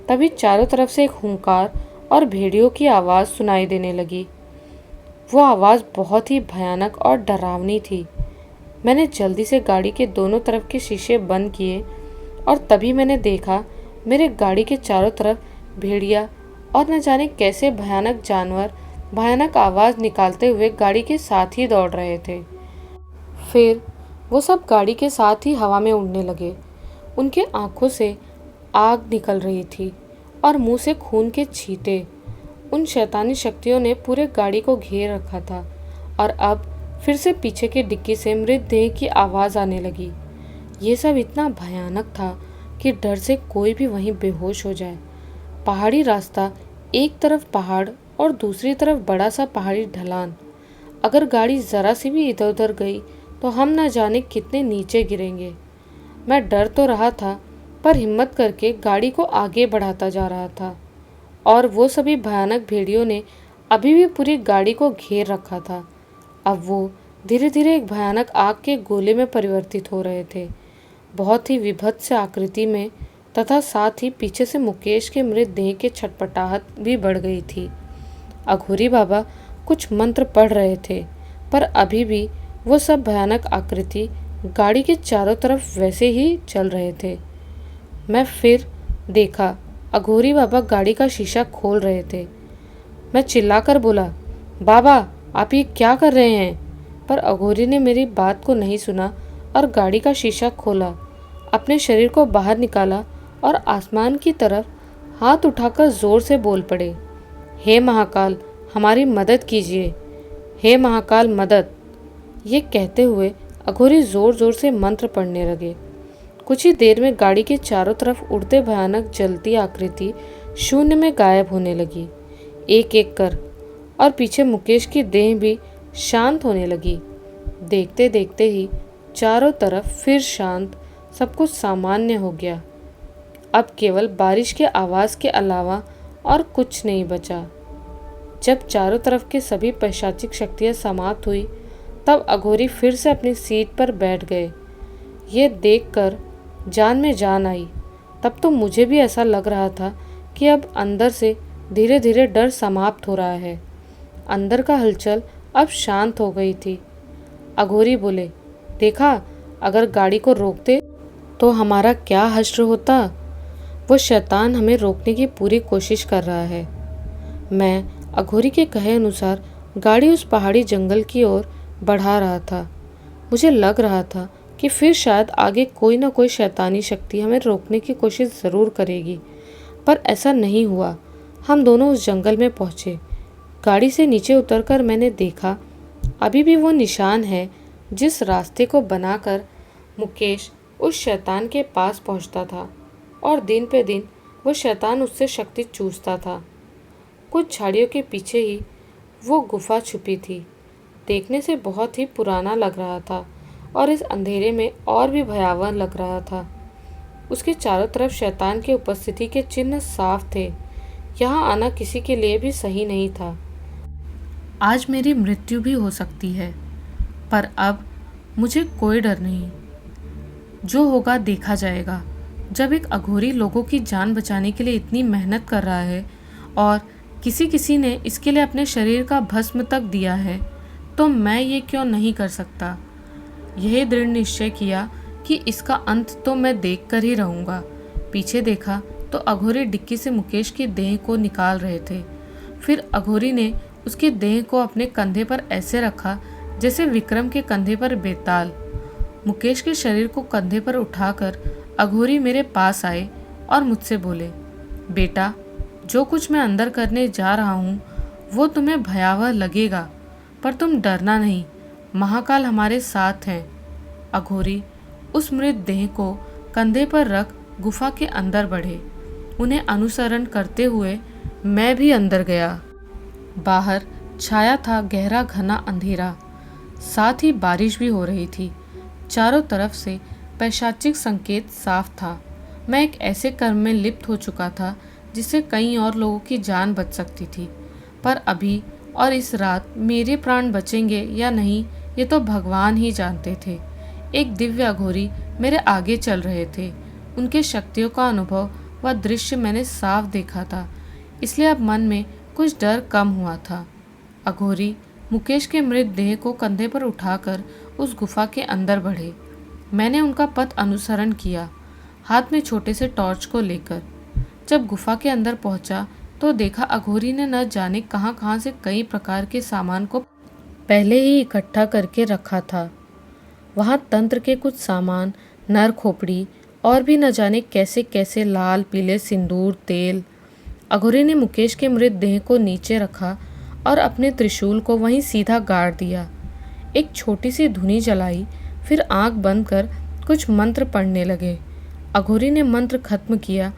Speaker 1: तभी चारों तरफ से एक हुंकार और भेड़ियों की आवाज़ सुनाई देने लगी। वो आवाज़ बहुत ही भयानक और डरावनी थी। मैंने जल्दी से गाड़ी के दोनों तरफ के शीशे बंद किए और तभी मैंने देखा मेरे गाड़ी के चारों तरफ भेड़िया और न जाने कैसे भयानक जानवर भयानक आवाज़ निकालते हुए गाड़ी के साथ ही दौड़ रहे थे। फिर वो सब गाड़ी के साथ ही हवा में उड़ने लगे। उनके आंखों से आग निकल रही थी और मुंह से खून के छींटे। उन शैतानी शक्तियों ने पूरे गाड़ी को घेर रखा था और अब फिर से पीछे की डिक्की से मृतदेह की आवाज़ आने लगी। ये सब इतना भयानक था कि डर से कोई भी वहीं बेहोश हो जाए। पहाड़ी रास्ता, एक तरफ पहाड़ और दूसरी तरफ बड़ा सा पहाड़ी ढलान। अगर गाड़ी ज़रा सी भी इधर उधर गई तो हम न जाने कितने नीचे गिरेंगे। मैं डर तो रहा था पर हिम्मत करके गाड़ी को आगे बढ़ाता जा रहा था और वो सभी भयानक भेड़ियों ने अभी भी पूरी गाड़ी को घेर रखा था। अब वो धीरे धीरे एक भयानक आग के गोले में परिवर्तित हो रहे थे, बहुत ही विभत्स आकृति में, तथा साथ ही पीछे से मुकेश के मृतदेह के छटपटाहट भी बढ़ गई थी। अघोरी बाबा कुछ मंत्र पढ़ रहे थे पर अभी भी वो सब भयानक आकृति गाड़ी के चारों तरफ वैसे ही चल रहे थे। मैं फिर देखा अघोरी बाबा गाड़ी का शीशा खोल रहे थे। मैं चिल्लाकर बोला, बाबा आप ये क्या कर रहे हैं? पर अघोरी ने मेरी बात को नहीं सुना और गाड़ी का शीशा खोला, अपने शरीर को बाहर निकाला और आसमान की तरफ हाथ उठाकर जोर से बोल पड़े, हे महाकाल हमारी मदद कीजिए, हे महाकाल मदद। ये कहते हुए अघोरी जोर जोर से मंत्र पढ़ने लगे। कुछ ही देर में गाड़ी के चारों तरफ उड़ते भयानक जलती आकृति शून्य में गायब होने लगी, एक एक कर, और पीछे मुकेश की देह भी शांत होने लगी। देखते देखते ही चारों तरफ फिर शांत, सब कुछ सामान्य हो गया। अब केवल बारिश के आवाज़ के अलावा और कुछ नहीं बचा। जब चारों तरफ के सभी पैशाचिक शक्तियाँ समाप्त हुई तब अघोरी फिर से अपनी सीट पर बैठ गए। ये देखकर जान में जान आई। तब तो मुझे भी ऐसा लग रहा था कि अब अंदर से धीरे धीरे डर समाप्त हो रहा है। अंदर का हलचल अब शांत हो गई थी। अघोरी बोले, देखा अगर गाड़ी को रोकते तो हमारा क्या हश्र होता। वो शैतान हमें रोकने की पूरी कोशिश कर रहा है। मैं अघोरी के कहे अनुसार गाड़ी उस पहाड़ी जंगल की ओर बढ़ा रहा था। मुझे लग रहा था कि फिर शायद आगे कोई ना कोई शैतानी शक्ति हमें रोकने की कोशिश ज़रूर करेगी, पर ऐसा नहीं हुआ। हम दोनों उस जंगल में पहुँचे। गाड़ी से नीचे उतरकर मैंने देखा अभी भी वो निशान है जिस रास्ते को बनाकर मुकेश उस शैतान के पास पहुँचता था और दिन पे दिन वो शैतान उससे शक्ति चूसता था। कुछ झाड़ियों के पीछे ही वो गुफा छुपी थी। देखने से बहुत ही पुराना लग रहा था और इस अंधेरे में और भी भयावह लग रहा था। उसके चारों तरफ शैतान की उपस्थिति के चिन्ह साफ थे। यहाँ आना किसी के लिए भी सही नहीं था। आज मेरी मृत्यु भी हो सकती है, पर अब मुझे कोई डर नहीं। जो होगा देखा जाएगा। जब एक अघोरी लोगों की जान बचाने के लिए इतनी मेहनत कर रहा है और किसी किसी ने इसके लिए अपने शरीर का भस्म तक दिया है, तो मैं ये क्यों नहीं कर सकता। यह दृढ़ निश्चय किया कि इसका अंत तो मैं देख कर ही रहूँगा। पीछे देखा तो अघोरी डिक्की से मुकेश की देह को निकाल रहे थे। फिर अघोरी ने उसकी देह को अपने कंधे पर ऐसे रखा जैसे विक्रम के कंधे पर बेताल। मुकेश के शरीर को कंधे पर उठाकर अघोरी मेरे पास आए और मुझसे बोले, बेटा जो कुछ मैं अंदर करने जा रहा हूँ वो तुम्हें भयावह लगेगा, पर तुम डरना नहीं, महाकाल हमारे साथ हैं। अघोरी उस मृतदेह को कंधे पर रख गुफा के अंदर बढ़े। उन्हें अनुसरण करते हुए मैं भी अंदर गया। बाहर छाया था गहरा घना अंधेरा, साथ ही बारिश भी हो रही थी। चारों तरफ से पैशाचिक संकेत साफ था। मैं एक ऐसे कर्म में लिप्त हो चुका था जिससे कई और लोगों की जान बच सकती थी, पर अभी और इस रात मेरे प्राण बचेंगे या नहीं ये तो भगवान ही जानते थे। एक दिव्य अघोरी मेरे आगे चल रहे थे। उनके शक्तियों का अनुभव व दृश्य मैंने साफ देखा था, इसलिए अब मन में कुछ डर कम हुआ था। अघोरी मुकेश के मृतदेह को कंधे पर उठाकर उस गुफा के अंदर बढ़े। मैंने उनका पथ अनुसरण किया, हाथ में छोटे से टॉर्च को लेकर। जब गुफा के अंदर पहुंचा तो देखा अघोरी ने न जाने कहां से कई प्रकार के सामान को पहले ही इकट्ठा करके रखा था। वहां तंत्र के कुछ सामान, नर खोपड़ी और भी न जाने कैसे कैसे लाल पीले सिंदूर, तेल। अघोरी ने मुकेश के मृतदेह को नीचे रखा और अपने त्रिशूल को वहीं सीधा गाड़ दिया। एक छोटी सी धुनी जलाई, फिर आंख बंद कर कुछ मंत्र पढ़ने लगे। अघोरी ने मंत्र खत्म किया,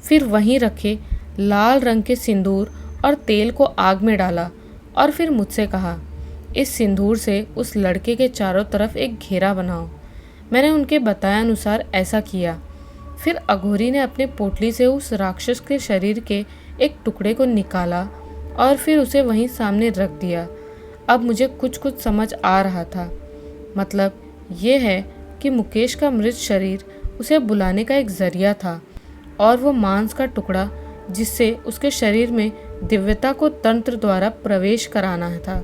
Speaker 1: फिर वहीं रखे लाल रंग के सिंदूर और तेल को आग में डाला और फिर मुझसे कहा, इस सिंदूर से उस लड़के के चारों तरफ एक घेरा बनाओ। मैंने उनके बताए अनुसार ऐसा किया। फिर अघोरी ने अपने पोटली से उस राक्षस के शरीर के एक टुकड़े को निकाला और फिर उसे वहीं सामने रख दिया। अब मुझे कुछ कुछ समझ आ रहा था। मतलब ये है कि मुकेश का मृत शरीर उसे बुलाने का एक जरिया था और वो मांस का टुकड़ा जिससे उसके शरीर में दिव्यता को तंत्र द्वारा प्रवेश कराना था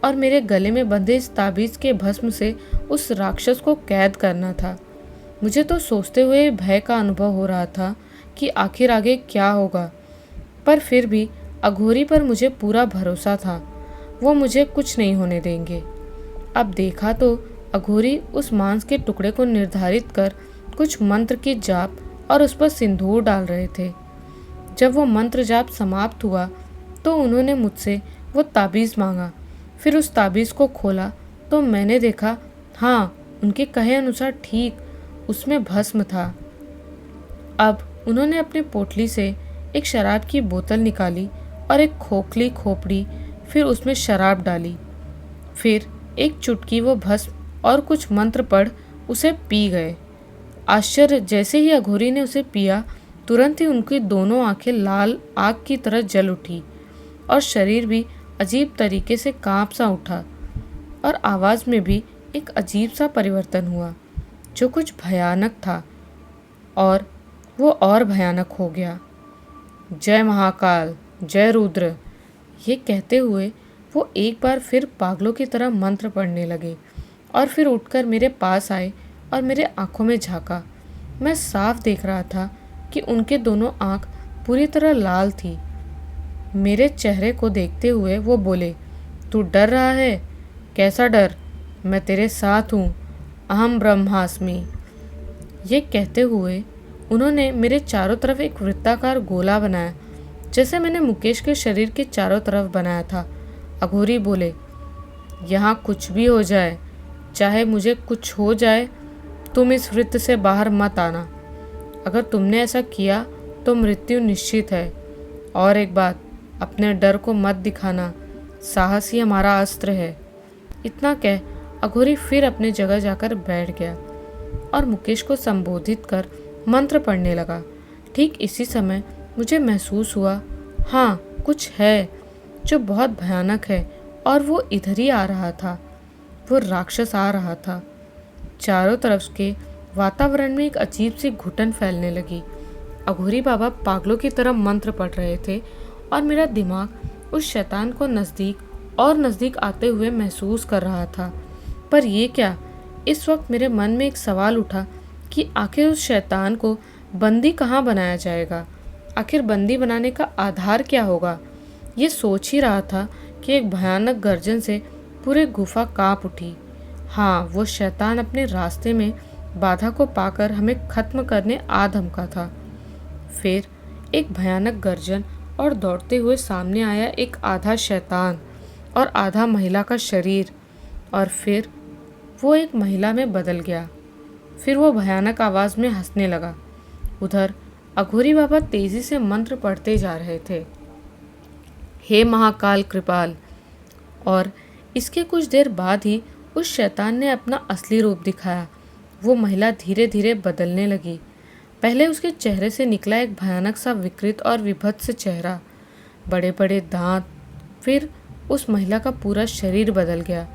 Speaker 1: और मेरे गले में बंधे इस ताबीज के भस्म से उस राक्षस को कैद करना था। मुझे तो सोचते हुए भय का अनुभव हो रहा था कि आखिर आगे क्या होगा, पर फिर भी अघोरी पर मुझे पूरा भरोसा था। वो मुझे कुछ नहीं होने देंगे। अब देखा तो अघोरी उस मांस के टुकड़े को निर्धारित कर कुछ मंत्र की जाप और उस पर सिंदूर डाल रहे थे। जब वो मंत्र जाप समाप्त हुआ तो उन्होंने मुझसे वो ताबीज़ मांगा। फिर उस ताबीज़ को खोला तो मैंने देखा, हाँ, उनके कहे अनुसार ठीक उसमें भस्म था। अब उन्होंने अपने पोटली से एक शराब की बोतल निकाली और एक खोखली खोपड़ी, फिर उसमें शराब डाली। फिर एक चुटकी वो भस्म और कुछ मंत्र पढ़ उसे पी गए। आश्चर्य, जैसे ही अघोरी ने उसे पिया तुरंत ही उनकी दोनों आंखें लाल आग की तरह जल उठी और शरीर भी अजीब तरीके से कांप सा उठा और आवाज़ में भी एक अजीब सा परिवर्तन हुआ जो कुछ भयानक था और वो और भयानक हो गया। जय महाकाल, जय रुद्र, ये कहते हुए वो एक बार फिर पागलों की तरह मंत्र पढ़ने लगे और फिर उठकर मेरे पास आए और मेरे आंखों में झांका। मैं साफ देख रहा था कि उनके दोनों आंख पूरी तरह लाल थी। मेरे चेहरे को देखते हुए वो बोले, तू डर रहा है? कैसा डर? मैं तेरे साथ हूँ, अहम ब्रह्मास्मि। ये कहते हुए उन्होंने मेरे चारों तरफ एक वृत्ताकार गोला बनाया, जैसे मैंने मुकेश के शरीर के चारों तरफ बनाया था। अघोरी बोले, यहाँ कुछ भी हो जाए, चाहे मुझे कुछ हो जाए, तुम इस वृत्त से बाहर मत आना। अगर तुमने ऐसा किया तो मृत्यु निश्चित है। और एक बात, अपने डर को मत दिखाना, साहस ही हमारा अस्त्र है। इतना कह अघोरी फिर अपने जगह जाकर बैठ गया और मुकेश को संबोधित कर मंत्र पढ़ने लगा। ठीक इसी समय मुझे महसूस हुआ, हाँ, कुछ है जो बहुत भयानक है और वो इधर ही आ रहा था। वो राक्षस आ रहा था। चारों तरफ के वातावरण में एक अजीब सी घुटन फैलने लगी। अघोरी बाबा पागलों की तरह मंत्र पढ़ रहे थे और मेरा दिमाग उस शैतान को नज़दीक और नज़दीक आते हुए महसूस कर रहा था। पर ये क्या? इस वक्त मेरे मन में एक सवाल उठा कि आखिर उस शैतान को बंदी कहाँ बनाया जाएगा? आखिर बंदी बनाने का आधार क्या होगा? ये सोच ही रहा था कि एक भयानक गर्जन से पूरी गुफा कांप उठी। हाँ, वो शैतान अपने रास्ते में बाधा को पाकर हमें खत्म करने आ धमका था। फिर एक भयानक गर्जन और दौड़ते हुए सामने आया एक आधा शैतान और आधा महिला का शरीर, और फिर वो एक महिला में बदल गया। फिर वो भयानक आवाज़ में हंसने लगा। उधर अघोरी बाबा तेजी से मंत्र पढ़ते जा रहे थे, हे महाकाल कृपाल। और इसके कुछ देर बाद ही उस शैतान ने अपना असली रूप दिखाया। वो महिला धीरे धीरे बदलने लगी। पहले उसके चेहरे से निकला एक भयानक सा विकृत और विभत्स चेहरा, बड़े बड़े दांत, फिर उस महिला का पूरा शरीर बदल गया,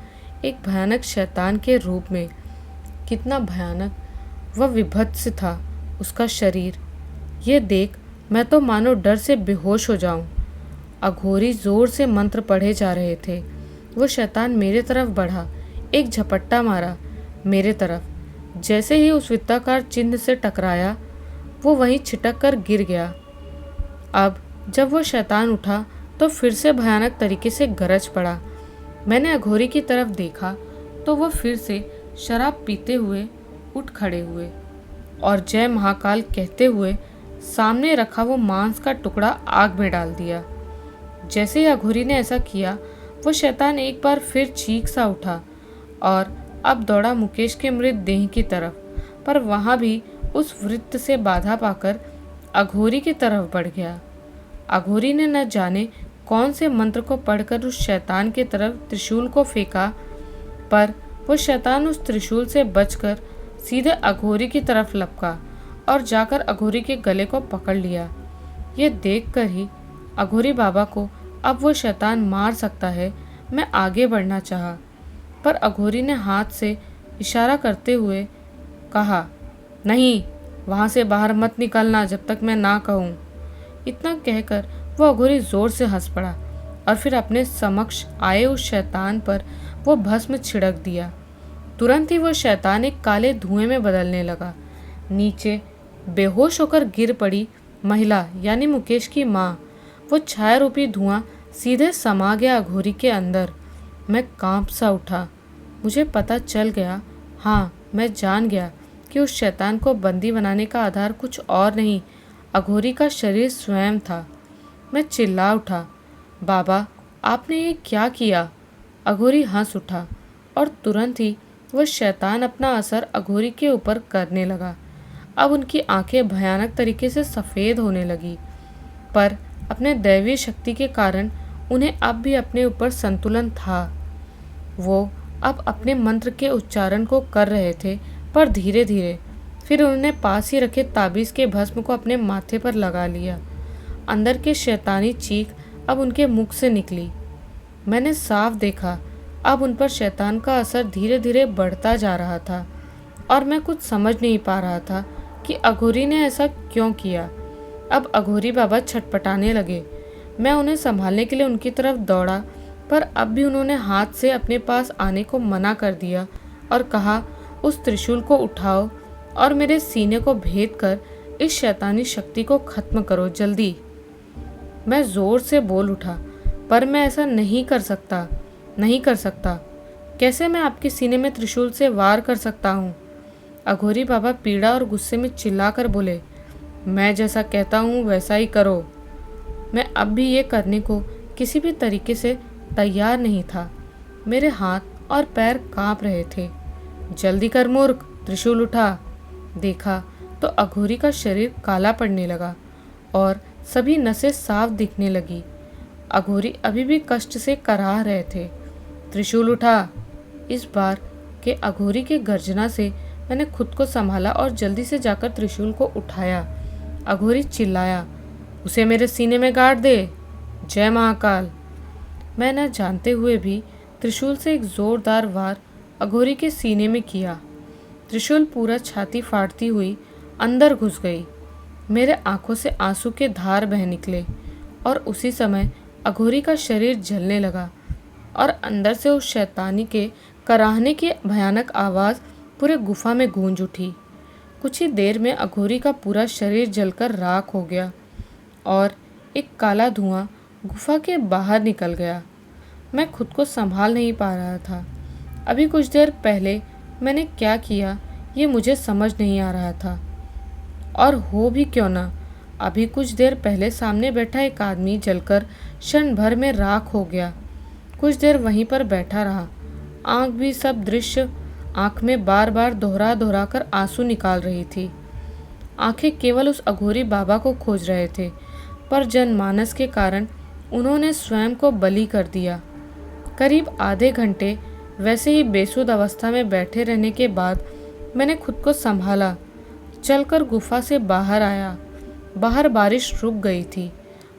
Speaker 1: एक भयानक शैतान के रूप में। कितना भयानक व विभत्स था उसका शरीर। ये देख मैं तो मानो डर से बेहोश हो जाऊं। अघोरी जोर से मंत्र पढ़े जा रहे थे। वो शैतान मेरे तरफ बढ़ा, एक झपट्टा मारा मेरे तरफ। जैसे ही उस वृत्ताकार चिन्ह से टकराया, वो वहीं छिटक कर गिर गया। अब जब वो शैतान उठा तो फिर से भयानक तरीके से गरज पड़ा। मैंने अघोरी की तरफ देखा तो वो फिर से शराब पीते हुए उठ खड़े हुए और जय महाकाल कहते हुए सामने रखा वो मांस का टुकड़ा आग में डाल दिया। जैसे ही अघोरी ने ऐसा किया, वो शैतान एक बार फिर चीख सा उठा और अब दौड़ा मुकेश के मृत देह की तरफ, पर वहां भी उस वृत्त से बाधा पाकर अघोरी की तरफ बढ़ गया। अघोरी ने न जाने कौन से मंत्र को पढ़कर उस शैतान की तरफ त्रिशूल को फेंका, पर वो शैतान उस त्रिशूल से बचकर सीधे अघोरी की तरफ लपका और जाकर अघोरी के गले को पकड़ लिया। ये देखकर ही अघोरी बाबा को अब वो शैतान मार सकता है, मैं आगे बढ़ना चाहा, पर अघोरी ने हाथ से इशारा करते हुए कहा, नहीं, वहाँ से बाहर मत निकलना जब तक मैं ना कहूँ। इतना कहकर वो अघोरी जोर से हंस पड़ा और फिर अपने समक्ष आए उस शैतान पर वो भस्म छिड़क दिया। तुरंत ही वो शैतान एक काले धुएं में बदलने लगा। नीचे बेहोश होकर गिर पड़ी महिला यानी मुकेश की माँ। वो छाया रूपी धुआं सीधे समा गया अघोरी के अंदर। मैं कांप सा उठा। मुझे पता चल गया, हाँ, मैं जान गया कि उस शैतान को बंदी बनाने का आधार कुछ और नहीं, अघोरी का शरीर स्वयं था। मैं चिल्ला उठा, बाबा, आपने ये क्या किया? अघोरी हंस उठा और तुरंत ही वह शैतान अपना असर अघोरी के ऊपर करने लगा। अब उनकी आंखें भयानक तरीके से सफ़ेद होने लगी, पर अपने दैवीय शक्ति के कारण उन्हें अब भी अपने ऊपर संतुलन था। वो अब अपने मंत्र के उच्चारण को कर रहे थे, पर धीरे धीरे। फिर उन्होंने पास ही रखे ताबीज़ के भस्म को अपने माथे पर लगा लिया। अंदर के शैतानी चीख अब उनके मुख से निकली। मैंने साफ देखा, अब उन पर शैतान का असर धीरे धीरे बढ़ता जा रहा था और मैं कुछ समझ नहीं पा रहा था कि अघोरी ने ऐसा क्यों किया। अब अघोरी बाबा छटपटाने लगे। मैं उन्हें संभालने के लिए उनकी तरफ दौड़ा, पर अब भी उन्होंने हाथ से अपने पास आने को मना कर दिया और कहा, उस त्रिशूल को उठाओ और मेरे सीने को भेद कर इस शैतानी शक्ति को खत्म करो जल्दी। मैं जोर से बोल उठा, पर मैं ऐसा नहीं कर सकता, नहीं कर सकता। कैसे मैं आपके सीने में त्रिशूल से वार कर सकता हूँ? अघोरी बाबा पीड़ा और गुस्से में चिल्लाकर बोले, मैं जैसा कहता हूँ वैसा ही करो। मैं अब भी ये करने को किसी भी तरीके से तैयार नहीं था। मेरे हाथ और पैर कांप रहे थे। जल्दी कर मूर्ख, त्रिशूल उठा। देखा तो अघोरी का शरीर काला पड़ने लगा और सभी नसें साफ दिखने लगी। अघोरी अभी भी कष्ट से कराह रहे थे। त्रिशूल उठा। इस बार के अघोरी के गर्जना से मैंने खुद को संभाला और जल्दी से जाकर त्रिशूल को उठाया। अघोरी चिल्लाया, उसे मेरे सीने में गाड़ दे। जय महाकाल। मैं न जानते हुए भी त्रिशूल से एक जोरदार वार अघोरी के सीने में किया। त्रिशूल पूरा छाती फाड़ती हुई अंदर घुस गई। मेरे आंखों से आंसू के धार बह निकले और उसी समय अघोरी का शरीर जलने लगा और अंदर से उस शैतानी के कराहने की भयानक आवाज़ पूरे गुफा में गूंज उठी। कुछ ही देर में अघोरी का पूरा शरीर जलकर राख हो गया और एक काला धुआं गुफा के बाहर निकल गया। मैं खुद को संभाल नहीं पा रहा था। अभी कुछ देर पहले मैंने क्या किया ये मुझे समझ नहीं आ रहा था, और हो भी क्यों ना। अभी कुछ देर पहले सामने बैठा एक आदमी जलकर क्षण भर में राख हो गया। कुछ देर वहीं पर बैठा रहा। आँख भी सब दृश्य आँख में बार बार दोहरा दोहरा कर आंसू निकाल रही थी। आंखें केवल उस अघोरी बाबा को खोज रहे थे, पर जनमानस के कारण उन्होंने स्वयं को बलि कर दिया। करीब आधे घंटे वैसे ही बेसुध अवस्था में बैठे रहने के बाद मैंने खुद को संभाला। चलकर गुफा से बाहर आया। बाहर बारिश रुक गई थी।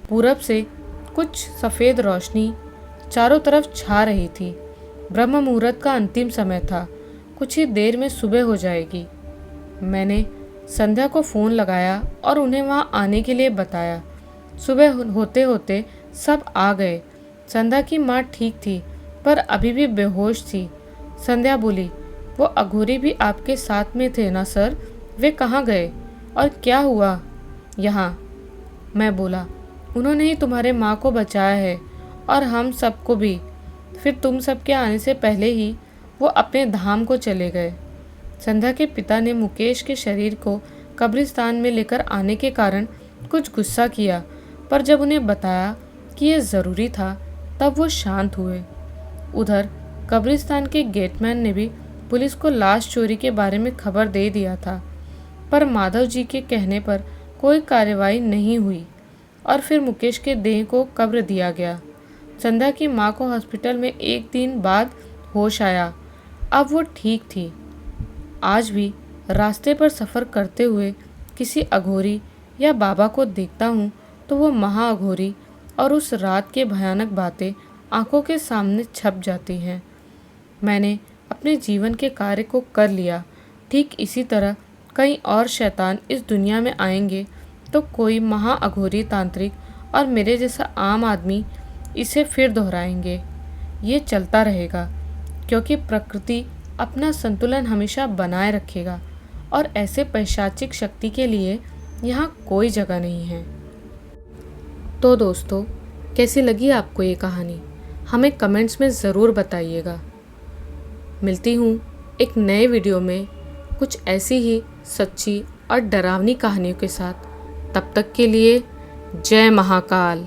Speaker 1: पूरब से कुछ सफ़ेद रोशनी चारों तरफ छा रही थी। ब्रह्म मुहूर्त का अंतिम समय था। कुछ ही देर में सुबह हो जाएगी। मैंने संध्या को फ़ोन लगाया और उन्हें वहाँ आने के लिए बताया। सुबह होते होते सब आ गए। संध्या की माँ ठीक थी पर अभी भी बेहोश थी। संध्या बोली, वो अघोरी भी आपके साथ में थे ना सर? वे कहाँ गए और क्या हुआ यहाँ? मैं बोला, उन्होंने ही तुम्हारे माँ को बचाया है और हम सबको भी। फिर तुम सबके आने से पहले ही वो अपने धाम को चले गए। संध्या के पिता ने मुकेश के शरीर को कब्रिस्तान में लेकर आने के कारण कुछ गुस्सा किया, पर जब उन्हें बताया कि यह ज़रूरी था तब वो शांत हुए। उधर कब्रिस्तान के गेटमैन ने भी पुलिस को लाश चोरी के बारे में खबर दे दिया था, पर माधव जी के कहने पर कोई कार्रवाई नहीं हुई और फिर मुकेश के देह को कब्र दिया गया। संध्या की माँ को हॉस्पिटल में 1 दिन बाद होश आया। अब वो ठीक थी। आज भी रास्ते पर सफ़र करते हुए किसी अघोरी या बाबा को देखता हूँ तो वो महाअघोरी और उस रात के भयानक बातें आंखों के सामने छप जाती हैं। मैंने अपने जीवन के कार्य को कर लिया। ठीक इसी तरह कई और शैतान इस दुनिया में आएंगे तो कोई महाअघोरी तांत्रिक और मेरे जैसा आम आदमी इसे फिर दोहराएंगे। ये चलता रहेगा क्योंकि प्रकृति अपना संतुलन हमेशा बनाए रखेगा और ऐसे पैशाचिक शक्ति के लिए यहाँ कोई जगह नहीं है। तो दोस्तों, कैसी लगी आपको ये कहानी? हमें कमेंट्स में ज़रूर बताइएगा। मिलती हूँ एक नए वीडियो में कुछ ऐसी ही सच्ची और डरावनी कहानियों के साथ। तब तक के लिए जय महाकाल।